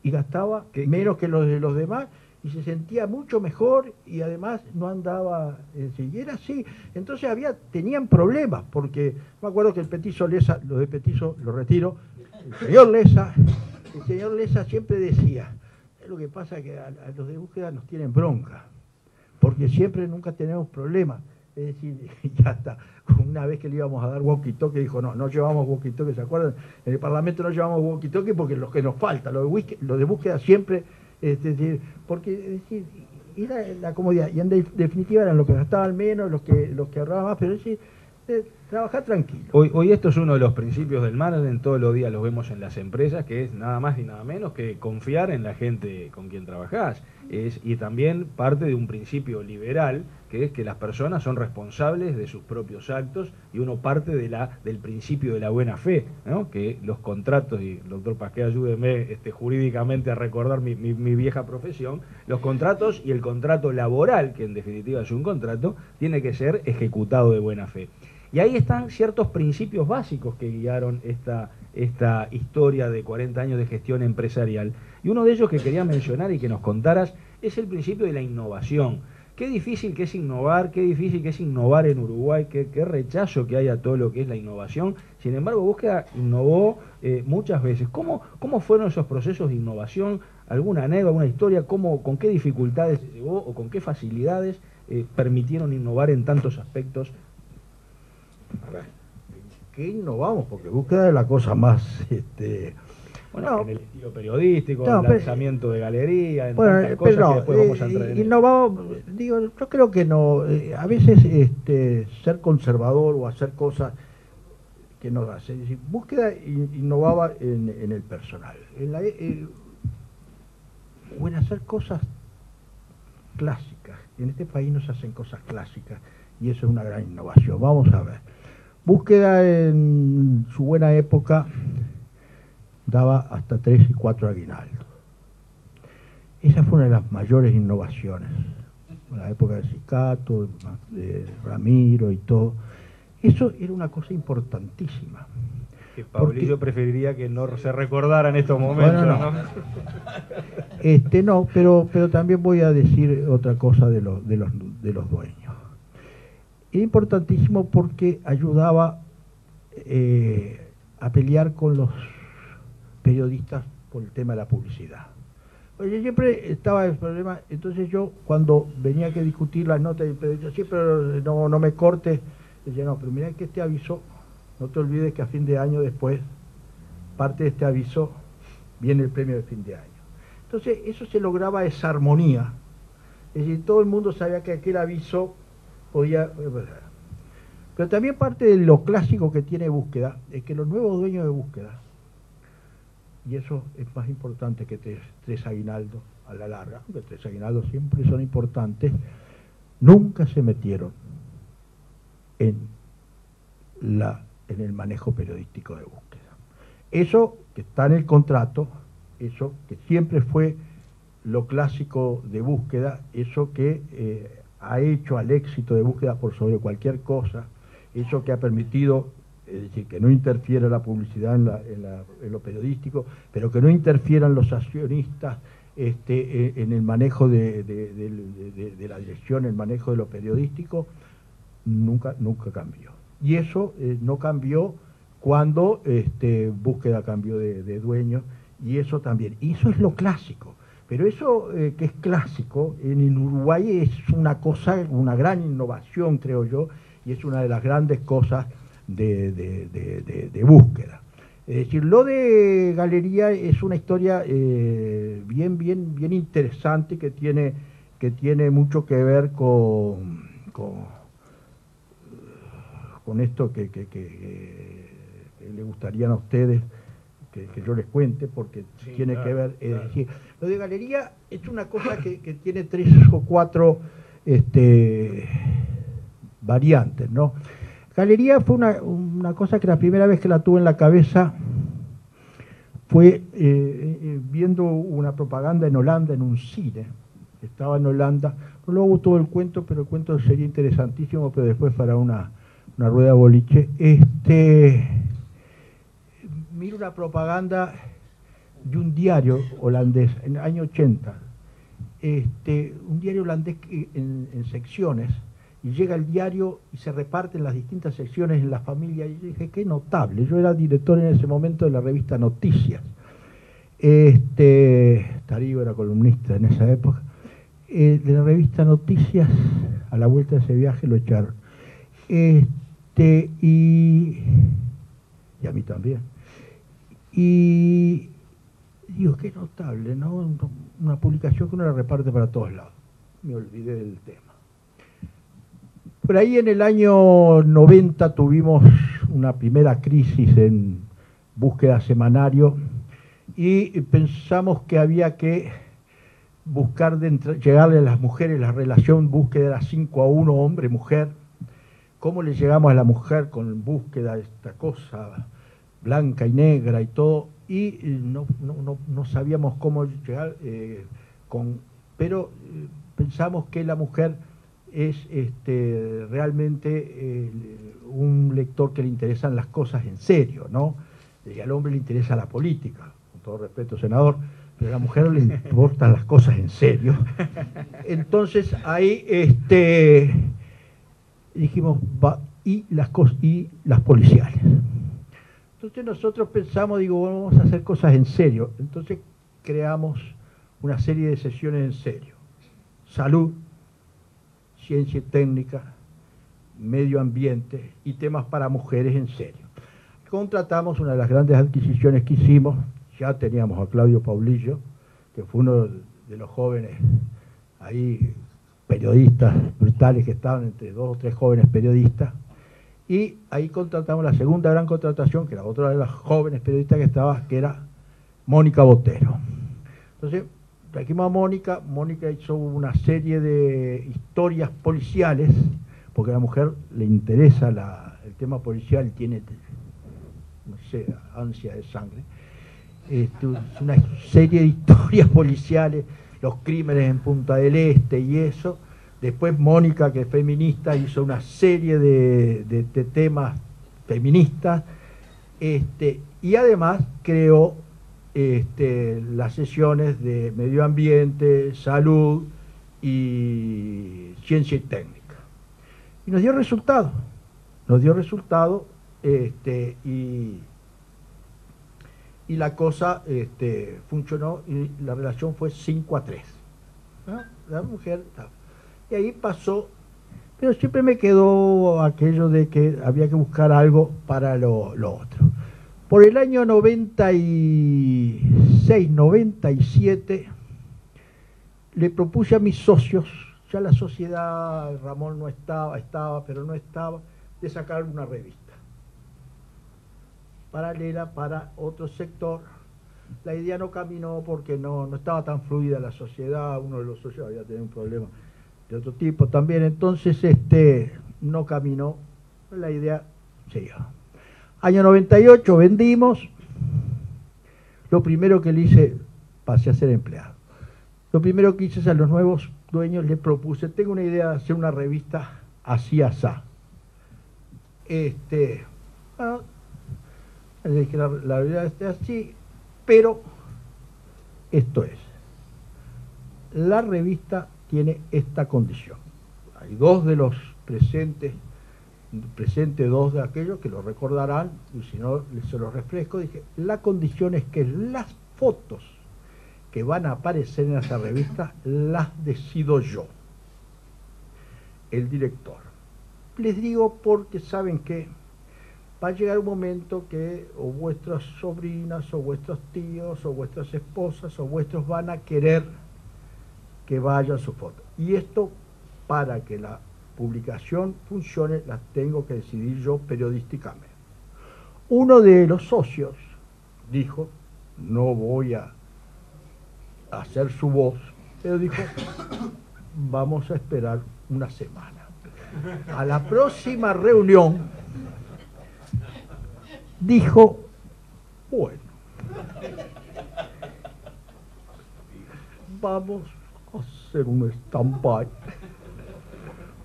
gastaba menos que los de los demás y se sentía mucho mejor y además no andaba, y era así. Entonces tenían problemas, porque me acuerdo que el Petizo Lesa, lo de Petizo lo retiro, el señor Lesa siempre decía, lo que pasa es que a los de búsqueda nos tienen bronca, porque nunca tenemos problemas. Es decir, ya está. Una vez que le íbamos a dar walkie-talkie, dijo, no llevamos walkie-talkie, ¿se acuerdan? En el Parlamento no llevamos walkie-talkie porque los que nos falta, lo de búsqueda siempre, porque es decir, era la comodidad, y en definitiva eran los que gastaban menos, los que ahorraban más, pero es decir, trabajar tranquilo. Hoy esto es uno de los principios del management, todos los días los vemos en las empresas, que es nada más y nada menos que confiar en la gente con quien trabajás. Y también parte de un principio liberal, que es que las personas son responsables de sus propios actos, y uno parte del principio de la buena fe, ¿no? Que los contratos, y el doctor Pasquet ayúdeme jurídicamente a recordar mi vieja profesión, los contratos y el contrato laboral, que en definitiva es un contrato, tiene que ser ejecutado de buena fe. Y ahí están ciertos principios básicos que guiaron esta historia de 40 años de gestión empresarial. Y uno de ellos que quería mencionar y que nos contaras es el principio de la innovación. Qué difícil que es innovar, qué difícil que es innovar en Uruguay, qué rechazo que hay a todo lo que es la innovación. Sin embargo, Búsqueda innovó muchas veces. ¿Cómo fueron esos procesos de innovación? ¿Alguna anécdota, alguna historia? ¿Con qué dificultades se llegó o con qué facilidades permitieron innovar en tantos aspectos? ¿Qué innovamos? Porque Búsqueda es la cosa más... en el estilo periodístico, el lanzamiento de galería, en tantas cosas que después vamos a entrar en innovamos, yo creo que no, a veces ser conservador o hacer cosas que no hace. Es decir, Búsqueda innovaba en el personal, o en hacer cosas clásicas. En este país no se hacen cosas clásicas y eso es una gran innovación. Vamos a ver. Búsqueda en su buena época daba hasta 3 y 4 aguinaldos. Esa fue una de las mayores innovaciones. En la época de Cicato, de Ramiro y todo. Eso era una cosa importantísima. Que Pablillo preferiría que no se recordara en estos momentos. Bueno, no, pero también voy a decir otra cosa de los dueños. Era importantísimo porque ayudaba a pelear con los periodistas por el tema de la publicidad. Oye, siempre estaba el problema, entonces yo cuando venía que discutir las notas del periodista, sí, pero no me cortes, decía, no, pero mirá que este aviso, no te olvides que a fin de año después, parte de este aviso, viene el premio de fin de año. Entonces eso se lograba esa armonía, es decir, todo el mundo sabía que aquel aviso podía... Pero también parte de lo clásico que tiene Búsqueda, es que los nuevos dueños de Búsqueda, y eso es más importante que tres aguinaldos a la larga, aunque 3 aguinaldos siempre son importantes, nunca se metieron en el manejo periodístico de Búsqueda. Eso que está en el contrato, eso que siempre fue lo clásico de Búsqueda, eso que ha hecho al éxito de Búsqueda por sobre cualquier cosa, eso que ha permitido, es decir, que no interfiera la publicidad en lo periodístico, pero que no interfieran los accionistas en el manejo de la dirección, el manejo de lo periodístico, nunca cambió. Y eso no cambió cuando Búsqueda cambió de dueño, y eso también. Y eso es lo clásico. Pero eso que es clásico, en Uruguay es una cosa, una gran innovación, creo yo, y es una de las grandes cosas de Búsqueda. Es decir, lo de Galería es una historia bien interesante que tiene mucho que ver con esto que le gustarían a ustedes que yo les cuente, porque Sí, tiene claro, que ver. Es claro. decir, lo de Galería es una cosa que tiene 3 o 4 variantes, ¿no? Galería fue una cosa que la primera vez que la tuve en la cabeza fue viendo una propaganda en Holanda, en un cine. Estaba en Holanda. No luego todo el cuento, pero el cuento sería interesantísimo, pero después para una rueda de boliche. Miro una propaganda de un diario holandés en el año 80. Un diario holandés en secciones, y llega el diario y se reparten las distintas secciones en la familia, y yo dije, qué notable. Yo era director en ese momento de la revista Noticias. Darío era columnista en esa época. De la revista Noticias, a la vuelta de ese viaje lo echaron. Y a mí también. Y digo, qué notable, ¿no? Una publicación que uno la reparte para todos lados. Me olvidé del tema. Por ahí en el año 90 tuvimos una primera crisis en búsqueda semanario y pensamos que había que buscar llegarle a las mujeres la relación búsqueda era 5-1 hombre-mujer. ¿Cómo le llegamos a la mujer con búsqueda de esta cosa blanca y negra y todo? Y no sabíamos cómo llegar, pero pensamos que la mujer es realmente un lector que le interesan las cosas en serio, ¿no? Y al hombre le interesa la política, con todo respeto, senador, pero a la mujer le importan las cosas en serio. Entonces ahí dijimos, y las policiales. Entonces nosotros pensamos, digo, bueno, vamos a hacer cosas en serio. Entonces creamos una serie de sesiones en serio. Salud, ciencia y técnica, medio ambiente y temas para mujeres en serio. Contratamos una de las grandes adquisiciones que hicimos, ya teníamos a Claudio Paulillo, que fue uno de los jóvenes ahí, periodistas brutales que estaban entre 2 o 3 jóvenes periodistas, y ahí contratamos la segunda gran contratación, que era otra de las jóvenes periodistas que estaba, que era Mónica Botero. Entonces, trajimos a Mónica. Mónica hizo una serie de historias policiales, porque a la mujer le interesa el tema policial, tiene, no sé, ansia de sangre. Es una serie de historias policiales, los crímenes en Punta del Este y eso. Después Mónica, que es feminista, hizo una serie de temas feministas, y además creó las sesiones de medio ambiente, salud y ciencia y técnica. Y nos dio resultado, y la cosa funcionó, y la relación fue 5-3. ¿No? La mujer... Y ahí pasó, pero siempre me quedó aquello de que había que buscar algo para lo otro. Por el año 96, 97, le propuse a mis socios, ya la sociedad, Ramón no estaba, pero no estaba, de sacar una revista paralela para otro sector. La idea no caminó porque no estaba tan fluida la sociedad, uno de los socios había tenido un problema de otro tipo también, entonces no caminó, la idea siguió. Año 98 vendimos. Lo primero que le hice, pasé a ser empleado. Lo primero que hice a los nuevos dueños les propuse, tengo una idea de hacer una revista así asá. Bueno, les dije, la realidad está así, pero esto es. La revista tiene esta condición. Hay 2 de los presentes 2 de aquellos que lo recordarán, y si no, se los refresco. Dije, la condición es que las fotos que van a aparecer en esa revista las decido yo, el director. Les digo porque saben que va a llegar un momento que o vuestras sobrinas, o vuestros tíos, o vuestras esposas, o vuestros van a querer que vaya su foto. Y esto, para que la publicación funcione, las tengo que decidir yo periodísticamente. Uno de los socios dijo, no voy a hacer su voz, pero dijo, vamos a esperar una semana. A la próxima reunión dijo, bueno, vamos a hacer un stand-by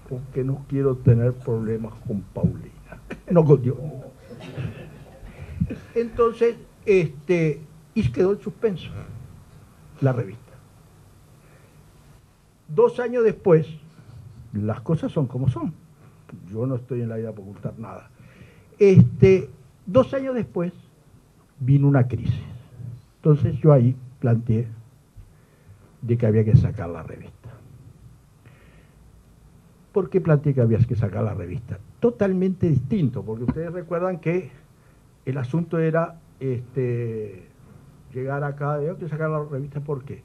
porque no quiero tener problemas con Paulina, no con Dios. Entonces, y quedó en suspenso la revista. 2 años después, las cosas son como son. Yo no estoy en la vida para ocultar nada. 2 años después vino una crisis. Entonces yo ahí planteé de que había que sacar la revista. ¿Por qué planteé que había que sacar la revista? Totalmente distinto, porque ustedes recuerdan que el asunto era llegar acá, había que sacar la revista. ¿Por qué?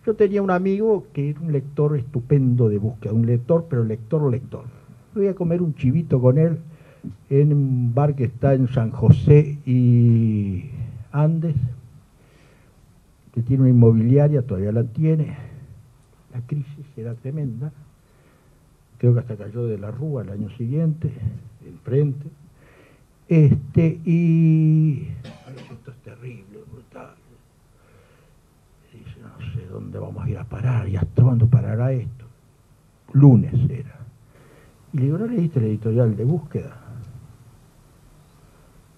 Yo tenía un amigo que era un lector estupendo de búsqueda, un lector, pero lector. Voy a comer un chivito con él en un bar que está en San José y Andes, que tiene una inmobiliaria, todavía la tiene. La crisis era tremenda. Creo que hasta cayó de la Rúa el año siguiente, enfrente. Y esto es terrible, brutal. Dice, no sé dónde vamos a ir a parar, y hasta cuándo parará esto. Lunes era. Y le digo, ¿no leíste el editorial de Búsqueda?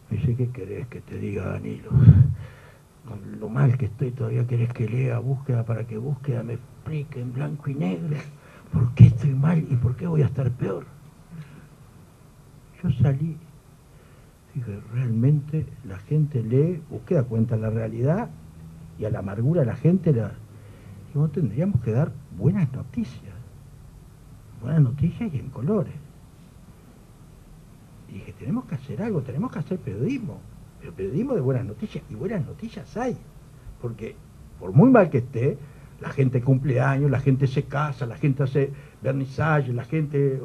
Me dice, ¿qué querés que te diga, Danilo? Con lo mal que estoy, todavía querés que lea Búsqueda para que Búsqueda me explique en blanco y negro por qué estoy mal y por qué voy a estar peor. Yo salí, dije, realmente la gente lee Búsqueda, cuenta la realidad, y a la amargura de la gente no tendríamos que dar buenas noticias y en colores. Y dije, tenemos que hacer algo, tenemos que hacer periodismo, pero periodismo de buenas noticias, y buenas noticias hay, porque por muy mal que esté, la gente cumple años, la gente se casa, la gente hace vernizaje, la gente...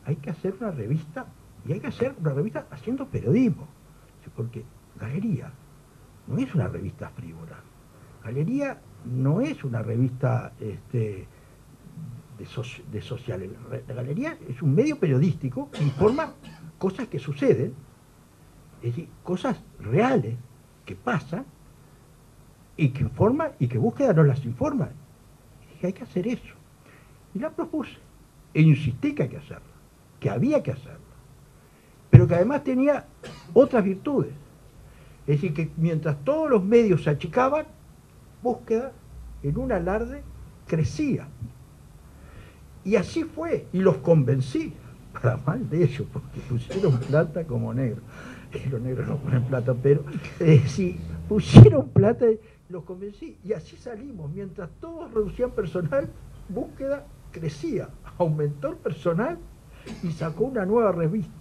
hay que hacer una revista, y hay que hacer una revista haciendo periodismo, porque Galería no es una revista frívola. Galería no es una revista de sociales. La Galería es un medio periodístico que informa cosas que suceden, es decir, cosas reales que pasan y que informa y que Búsqueda nos las informa. Y dije, hay que hacer eso. Y la propuse. E insistí que hay que hacerlo, que había que hacerlo. Pero que además tenía otras virtudes. Es decir, que mientras todos los medios se achicaban, Búsqueda, en un alarde, crecía. Y así fue, y los convencí, para mal de ellos, porque pusieron plata como negro. Los negros no ponen plata, pero sí, pusieron plata, los convencí. Y así salimos, mientras todos reducían personal, Búsqueda crecía, aumentó el personal y sacó una nueva revista.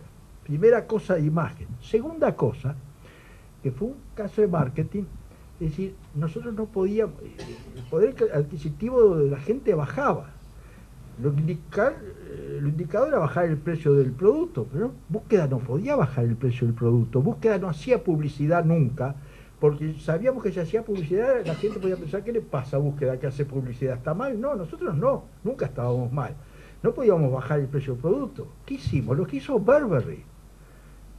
Primera cosa de imagen. Segunda cosa, que fue un caso de marketing, es decir, nosotros no podíamos, el poder adquisitivo de la gente bajaba. Lo indicado era bajar el precio del producto, pero Búsqueda no podía bajar el precio del producto. Búsqueda no hacía publicidad nunca, porque sabíamos que si hacía publicidad la gente podía pensar, ¿qué le pasa a Búsqueda que hace publicidad? ¿Está mal? No, nosotros no, nunca estábamos mal. No podíamos bajar el precio del producto. ¿Qué hicimos? Lo que hizo Burberry,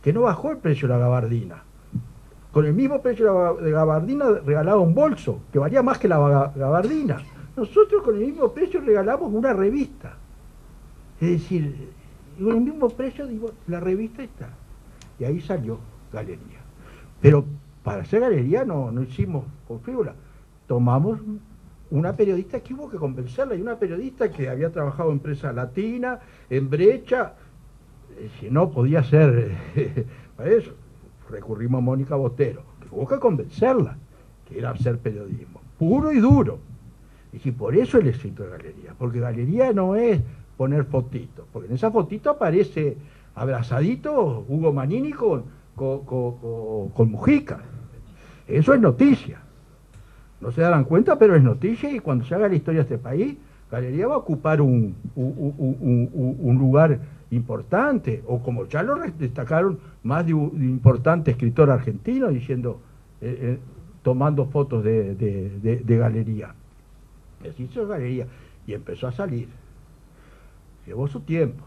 que no bajó el precio de la gabardina. Con el mismo precio de gabardina regalaba un bolso, que valía más que la gabardina. Nosotros con el mismo precio regalamos una revista. Es decir, con el mismo precio, digo, la revista está. Y ahí salió Galería. Pero para hacer Galería no hicimos con frívola. Tomamos una periodista que hubo que convencerla, y una periodista que había trabajado en Prensa Latina, en Brecha, si no podía ser para eso. Recurrimos a Mónica Botero, que hubo que convencerla, que era hacer periodismo, puro y duro. Y por eso el éxito de Galería, porque Galería no es poner fotitos, porque en esa fotito aparece abrazadito Hugo Manini con Mujica. Eso es noticia. No se darán cuenta, pero es noticia, y cuando se haga la historia de este país, Galería va a ocupar un lugar importante, o como ya lo destacaron más de un importante escritor argentino diciendo, tomando fotos de Galería. Así hizo Galería, y empezó a salir. Llevó su tiempo.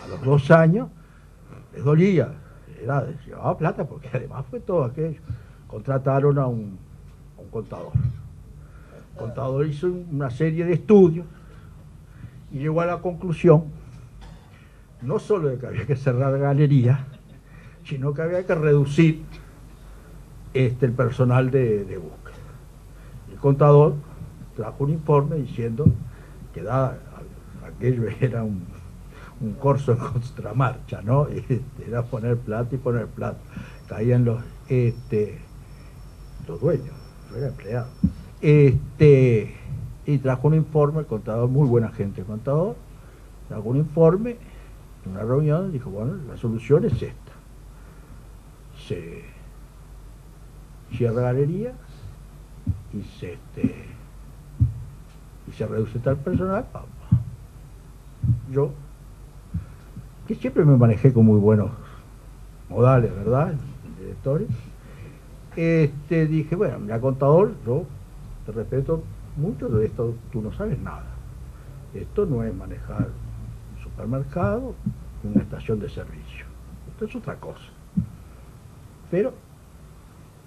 A los 2 años les dolía, llevaba plata, porque además fue todo aquello. Contrataron a un contador. El contador hizo una serie de estudios y llegó a la conclusión no solo de que había que cerrar Galería, sino que había que reducir el personal de búsqueda. El contador trajo un informe diciendo que aquello era un corso en contramarcha, ¿no? Era poner plata y poner plata. Caían los dueños, yo era empleado. Y trajo un informe, el contador, muy buena gente el contador, trajo un informe en una reunión y dijo, bueno, la solución es esta. Se cierra Galería y se reduce tal personal. Yo, que siempre me manejé con muy buenos modales, ¿verdad?, directores, dije, bueno, mira, contador, yo te respeto mucho, de esto tú no sabes nada. Esto no es manejar un supermercado, una estación de servicio. Esto es otra cosa. Pero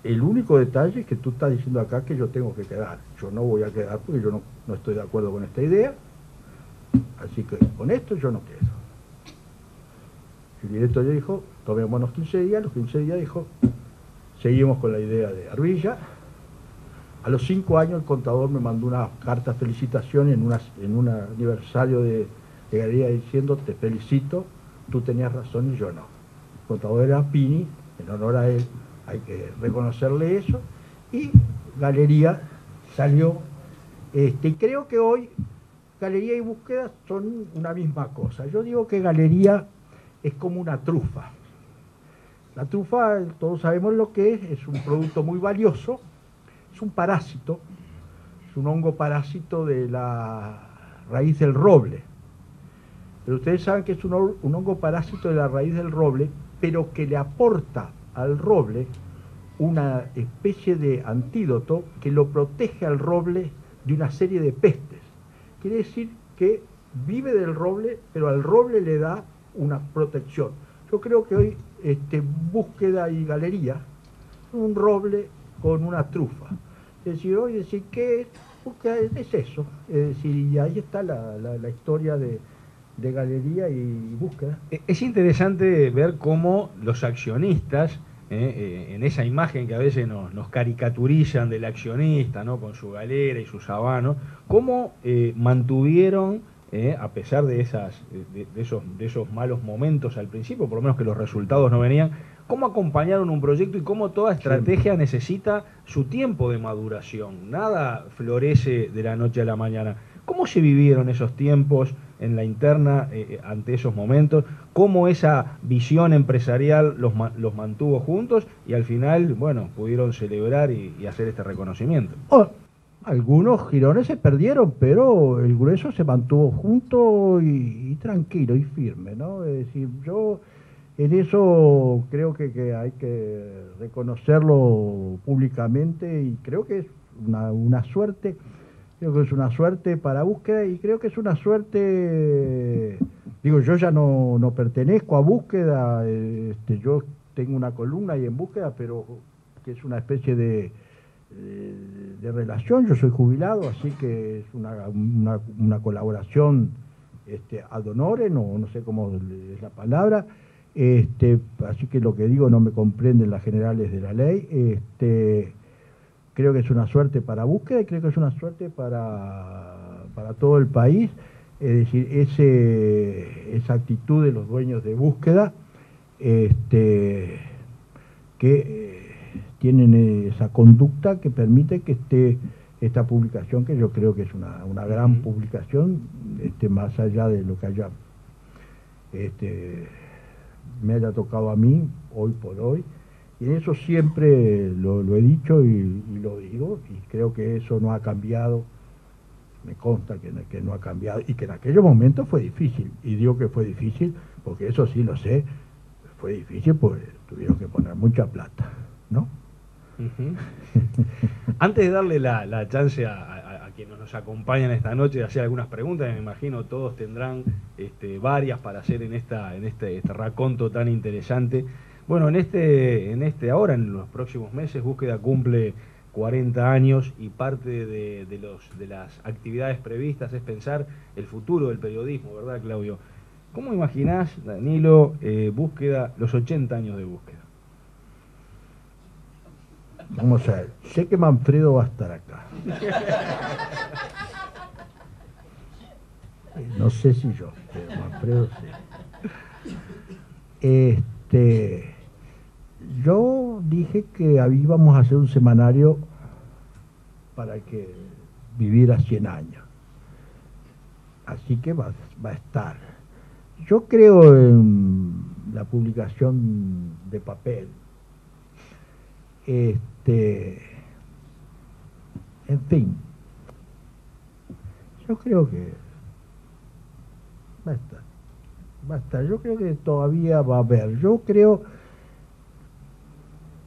el único detalle es que tú estás diciendo acá que yo tengo que quedar. Yo no voy a quedar porque yo no estoy de acuerdo con esta idea. Así que con esto yo no quedo. El director le dijo, tomémonos 15 días. Los 15 días dijo, seguimos con la idea de Arbilla. A los 5 años el contador me mandó una carta de felicitación en un aniversario de Galería diciendo, te felicito, tú tenías razón y yo no. El contador era Pini, en honor a él hay que reconocerle eso, y Galería salió. Y creo que hoy Galería y Búsqueda son una misma cosa. Yo digo que Galería es como una trufa. La trufa, todos sabemos lo que es un producto muy valioso, es un parásito, es un hongo parásito de la raíz del roble. Pero ustedes saben que es un hongo parásito de la raíz del roble, pero que le aporta al roble una especie de antídoto que lo protege al roble de una serie de pestes. Quiere decir que vive del roble, pero al roble le da una protección. Yo creo que hoy Búsqueda y Galería son un roble con una trufa. Es decir, hoy decir que Búsqueda es eso. Es decir, y ahí está la historia de Galería y Búsqueda. Es interesante ver cómo los accionistas, en esa imagen que a veces nos caricaturizan del accionista, ¿no?, con su galera y su sabano, cómo mantuvieron, a pesar de esos malos momentos al principio, por lo menos que los resultados no venían, cómo acompañaron un proyecto y cómo toda estrategia necesita su tiempo de maduración. Nada florece de la noche a la mañana. ¿Cómo se vivieron esos tiempos en la interna ante esos momentos? ¿Cómo esa visión empresarial los mantuvo juntos y al final, bueno, pudieron celebrar y hacer este reconocimiento? Algunos jirones se perdieron, pero el grueso se mantuvo junto y tranquilo y firme, ¿no? Es decir, yo en eso creo que hay que reconocerlo públicamente, y creo que es una suerte. Creo que es una suerte para Búsqueda, y creo que es una suerte, digo, yo ya no pertenezco a Búsqueda, yo tengo una columna ahí en Búsqueda, pero que es una especie de relación. Yo soy jubilado, así que es una colaboración ad honorem, no sé cómo es la palabra, así que lo que digo no me comprenden las generales de la ley. Creo que es una suerte para Búsqueda y creo que es una suerte para todo el país. Es decir, esa actitud de los dueños de Búsqueda, que tienen esa conducta que permite que esté esta publicación, que yo creo que es una gran publicación, más allá de lo que haya me haya tocado a mí, hoy por hoy. Y en eso siempre lo he dicho y lo digo, y creo que eso no ha cambiado. Me consta que no ha cambiado y que en aquellos momentos fue difícil. Y digo que fue difícil porque eso sí lo sé, fue difícil porque tuvieron que poner mucha plata, ¿no? Uh-huh. Antes de darle la chance a quienes nos acompañan esta noche de hacer algunas preguntas, me imagino todos tendrán varias para hacer en este raconto tan interesante. Bueno, ahora, en los próximos meses, Búsqueda cumple 40 años y parte de las actividades previstas es pensar el futuro del periodismo, ¿verdad, Claudio? ¿Cómo imaginás, Danilo, Búsqueda, los 80 años de Búsqueda? Vamos a ver, sé que Manfredo va a estar acá. No sé si yo, pero Manfredo sí. Yo dije que íbamos a hacer un semanario para que viviera 100 años. Así que va a estar. Yo creo en la publicación de papel. En fin, yo creo que va a estar, yo creo que todavía va a haber, yo creo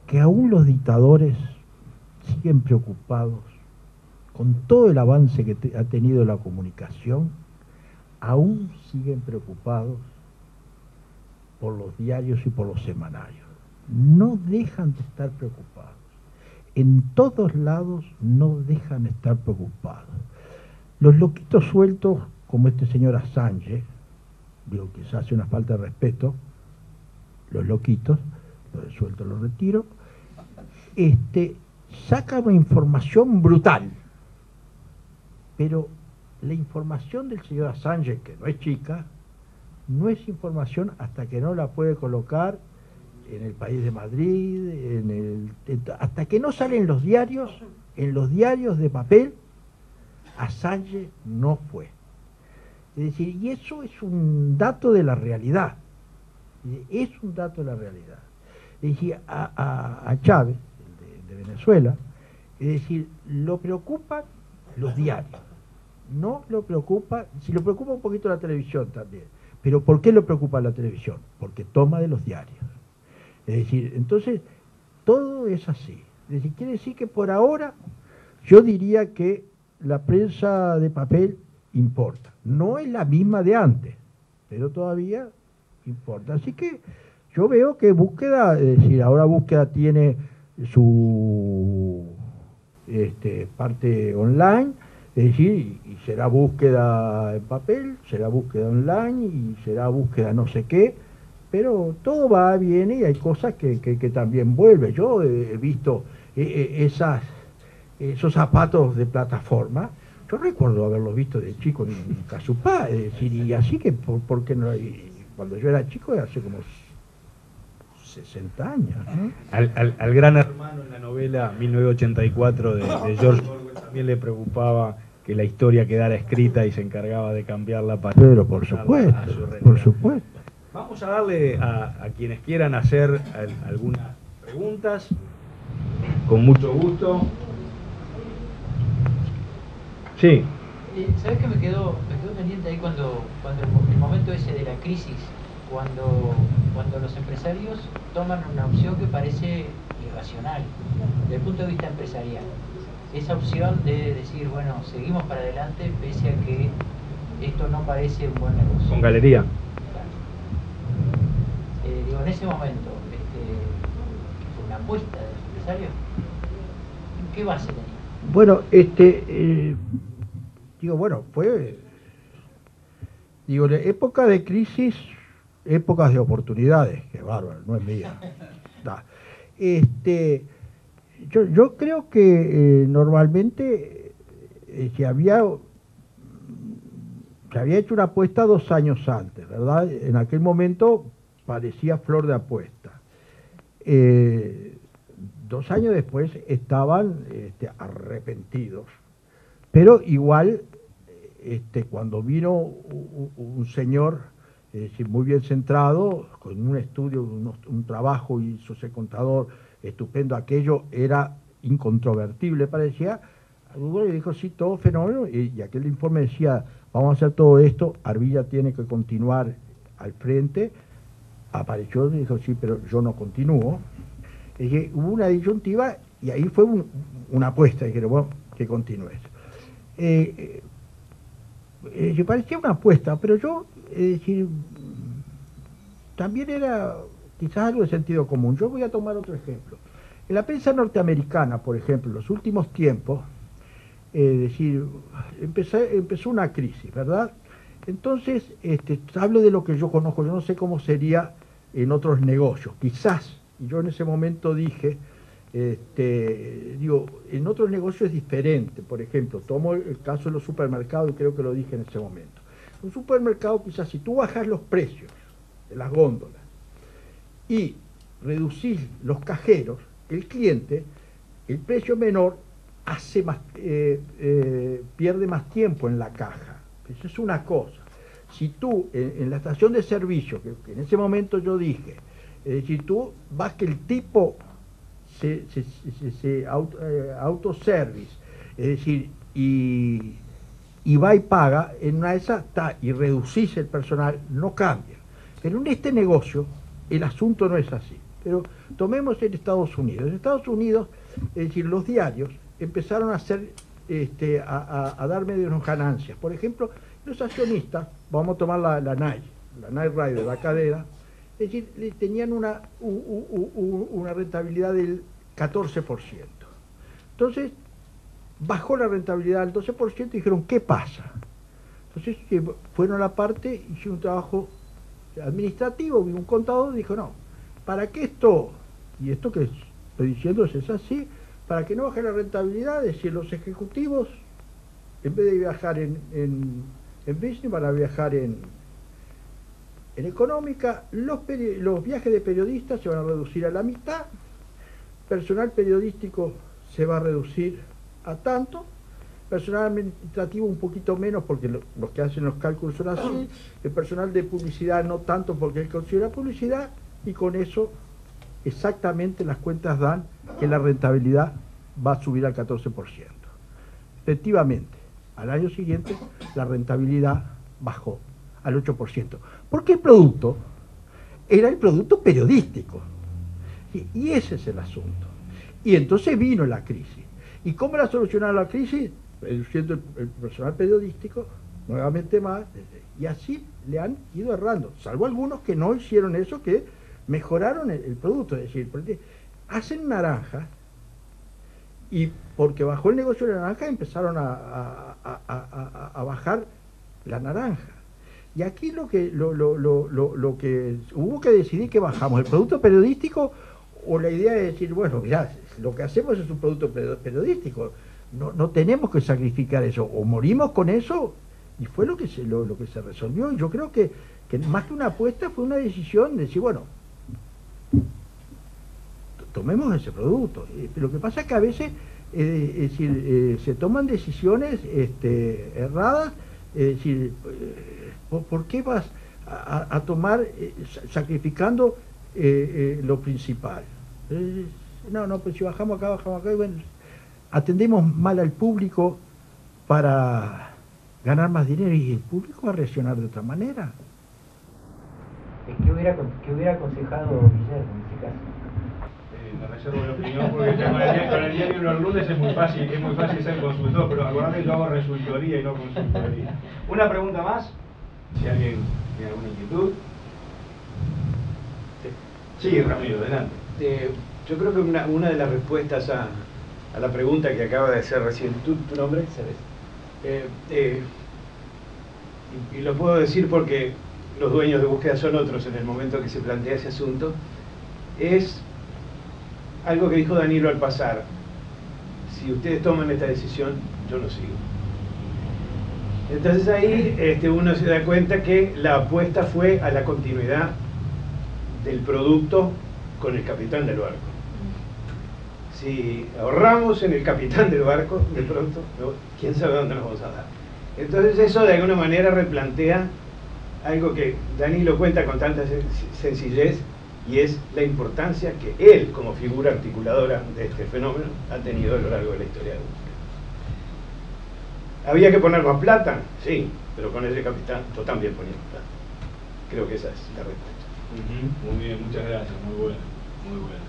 que aún los dictadores siguen preocupados con todo el avance que ha tenido la comunicación, aún siguen preocupados por los diarios y por los semanarios, no dejan de estar preocupados. En todos lados no dejan de estar preocupados. Los loquitos sueltos, como este señor Assange, digo que se hace una falta de respeto, los loquitos, lo de suelto lo retiro, sacan una información brutal, pero la información del señor Assange, que no es chica, no es información hasta que no la puede colocar en el País de Madrid, hasta que no salen los diarios, en los diarios de papel, Assange no fue. Es decir, y eso es un dato de la realidad. Es un dato de la realidad. Es decir, a Chávez, de Venezuela, es decir, lo preocupan los diarios. No lo preocupa, si lo preocupa un poquito la televisión también. Pero ¿por qué lo preocupa la televisión? Porque toma de los diarios. Es decir, entonces, todo es así. Es decir, quiere decir que por ahora yo diría que la prensa de papel importa. No es la misma de antes, pero todavía importa. Así que yo veo que Búsqueda, es decir, ahora Búsqueda tiene su parte online, es decir, y será Búsqueda en papel, será Búsqueda online y será Búsqueda no sé qué, pero todo va, viene y hay cosas que también vuelven. Yo he visto esos zapatos de plataforma, yo recuerdo haberlos visto de chico en Casupá, es decir, y así que, ¿por qué no? Cuando yo era chico, hace como 60 años, ¿no? Al gran hermano en la novela 1984 de George Orwell también le preocupaba que la historia quedara escrita y se encargaba de cambiarla para... Pero por supuesto, por supuesto. Vamos a darle a quienes quieran hacer algunas preguntas, con mucho gusto. Sí. ¿Sabes qué me quedó pendiente ahí cuando el momento ese de la crisis, cuando los empresarios toman una opción que parece irracional desde el punto de vista empresarial? Esa opción de decir, bueno, seguimos para adelante pese a que esto no parece un buen negocio. Con Galería. Digo, en ese momento, ¿fue una apuesta de los empresarios? ¿Qué base tenía? Bueno, fue, época de crisis, épocas de oportunidades, que bárbaro, no es mía. Yo creo que normalmente se había hecho una apuesta 2 años antes, ¿verdad? En aquel momento parecía flor de apuesta. 2 años después estaban arrepentidos. Pero igual, cuando vino un señor es decir, muy bien centrado, con un estudio, un trabajo, hizo ese contador estupendo, aquello era incontrovertible, parecía. Google le dijo, sí, todo fenómeno, y aquel informe decía, vamos a hacer todo esto, Arbilla tiene que continuar al frente. Apareció y dijo, sí, pero yo no continúo. Hubo una disyuntiva y ahí fue una apuesta, dijeron, bueno, que continúes. Me parecía una apuesta, pero yo, decir, también era quizás algo de sentido común. Yo voy a tomar otro ejemplo. En la prensa norteamericana, por ejemplo, en los últimos tiempos, decir, empezó una crisis, ¿verdad? Entonces, hablo de lo que yo conozco, yo no sé cómo sería en otros negocios, quizás, y yo en ese momento dije, digo, en otros negocios es diferente. Por ejemplo, tomo el caso de los supermercados y creo que lo dije en ese momento. Un supermercado, quizás si tú bajas los precios de las góndolas y reducís los cajeros, el cliente, el precio menor hace más, pierde más tiempo en la caja. Eso es una cosa. Si tú en la estación de servicio, que en ese momento yo dije, si tú vas que el tipo autoservice, es decir, y va y paga, en una de esas está, y reducís el personal, no cambia. Pero en este negocio el asunto no es así. Pero tomemos en Estados Unidos. En Estados Unidos, es decir, los diarios empezaron a hacer, a dar menos ganancias. Por ejemplo, los accionistas, vamos a tomar la Night Rider, la cadena, es decir, tenían una rentabilidad del 14%. Entonces, bajó la rentabilidad al 12% y dijeron, ¿qué pasa? Entonces, fueron a la parte, hicieron un trabajo administrativo, un contador, dijo, no, para que esto, y esto que estoy diciendo es así, para que no baje la rentabilidad, es decir, los ejecutivos, en vez de viajar en business, van a viajar en económica, los viajes de periodistas se van a reducir a la mitad, personal periodístico se va a reducir a tanto, personal administrativo un poquito menos porque los que hacen los cálculos son así, el personal de publicidad no tanto porque él considera publicidad, y con eso exactamente las cuentas dan que la rentabilidad va a subir al 14%. Efectivamente, al año siguiente la rentabilidad bajó al 8%, porque el producto era el producto periodístico, y ese es el asunto. Y entonces vino la crisis. ¿Y cómo la solucionaron la crisis? Reduciendo el personal periodístico, nuevamente más, y así le han ido errando, salvo algunos que no hicieron eso, que mejoraron el producto, es decir, hacen naranjas, y porque bajó el negocio de la naranja empezaron a bajar la naranja. Y aquí lo que hubo que decidir que bajamos, el producto periodístico o la idea de decir, bueno, mirá, lo que hacemos es un producto periodístico, no tenemos que sacrificar eso, o morimos con eso, y fue lo que se resolvió. Y yo creo que más que una apuesta fue una decisión de decir, bueno, tomemos ese producto. Lo que pasa es que a veces se toman decisiones erradas, es decir, ¿por qué vas a tomar sacrificando lo principal? No, pues si bajamos acá, y bueno, atendemos mal al público para ganar más dinero, y el público va a reaccionar de otra manera. ¿Qué hubiera aconsejado Guillermo en ese caso? Me reservo la opinión porque con el diario los lunes es muy fácil ser consultor, pero acordate, yo hago resultoría y no consultoría. Una pregunta más, si alguien tiene alguna inquietud. Sí, Ramiro, adelante. Yo creo que una de las respuestas a la pregunta que acaba de hacer recién, ¿tu nombre? Y lo puedo decir porque los dueños de búsqueda son otros en el momento que se plantea ese asunto, es algo que dijo Danilo al pasar: si ustedes toman esta decisión, yo no sigo. Entonces ahí uno se da cuenta que la apuesta fue a la continuidad del producto con el capitán del barco. Si ahorramos en el capitán del barco, de pronto, ¿quién sabe dónde nos vamos a dar? Entonces eso de alguna manera replantea algo que Danilo cuenta con tanta sencillez, y es la importancia que él, como figura articuladora de este fenómeno, ha tenido a lo largo de la historia de búsqueda. ¿Había que poner más plata? Sí, pero con ese capitán también poníamos plata. Creo que esa es la respuesta. Muy bien, muchas gracias, muy buena, muy buena.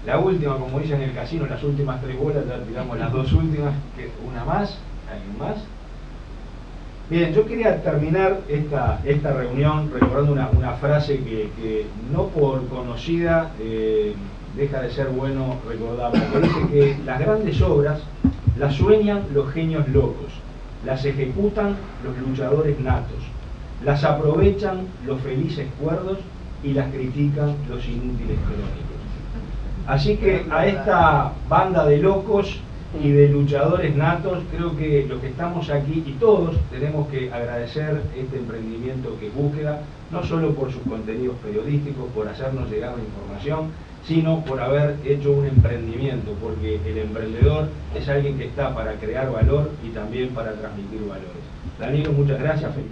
La última, como dicen en el casino, las últimas 3 bolas, ya tiramos las 2 últimas, una más, ¿alguien más? Bien, yo quería terminar esta reunión recordando una frase que no por conocida deja de ser bueno recordarla, que dice que las grandes obras las sueñan los genios locos, las ejecutan los luchadores natos, las aprovechan los felices cuerdos y las critican los inútiles crónicos. Así que a esta banda de locos y de luchadores natos, creo que los que estamos aquí y todos tenemos que agradecer este emprendimiento que es Búsqueda, no solo por sus contenidos periodísticos, por hacernos llegar la información, sino por haber hecho un emprendimiento, porque el emprendedor es alguien que está para crear valor y también para transmitir valores. Danilo, muchas gracias. Feliz.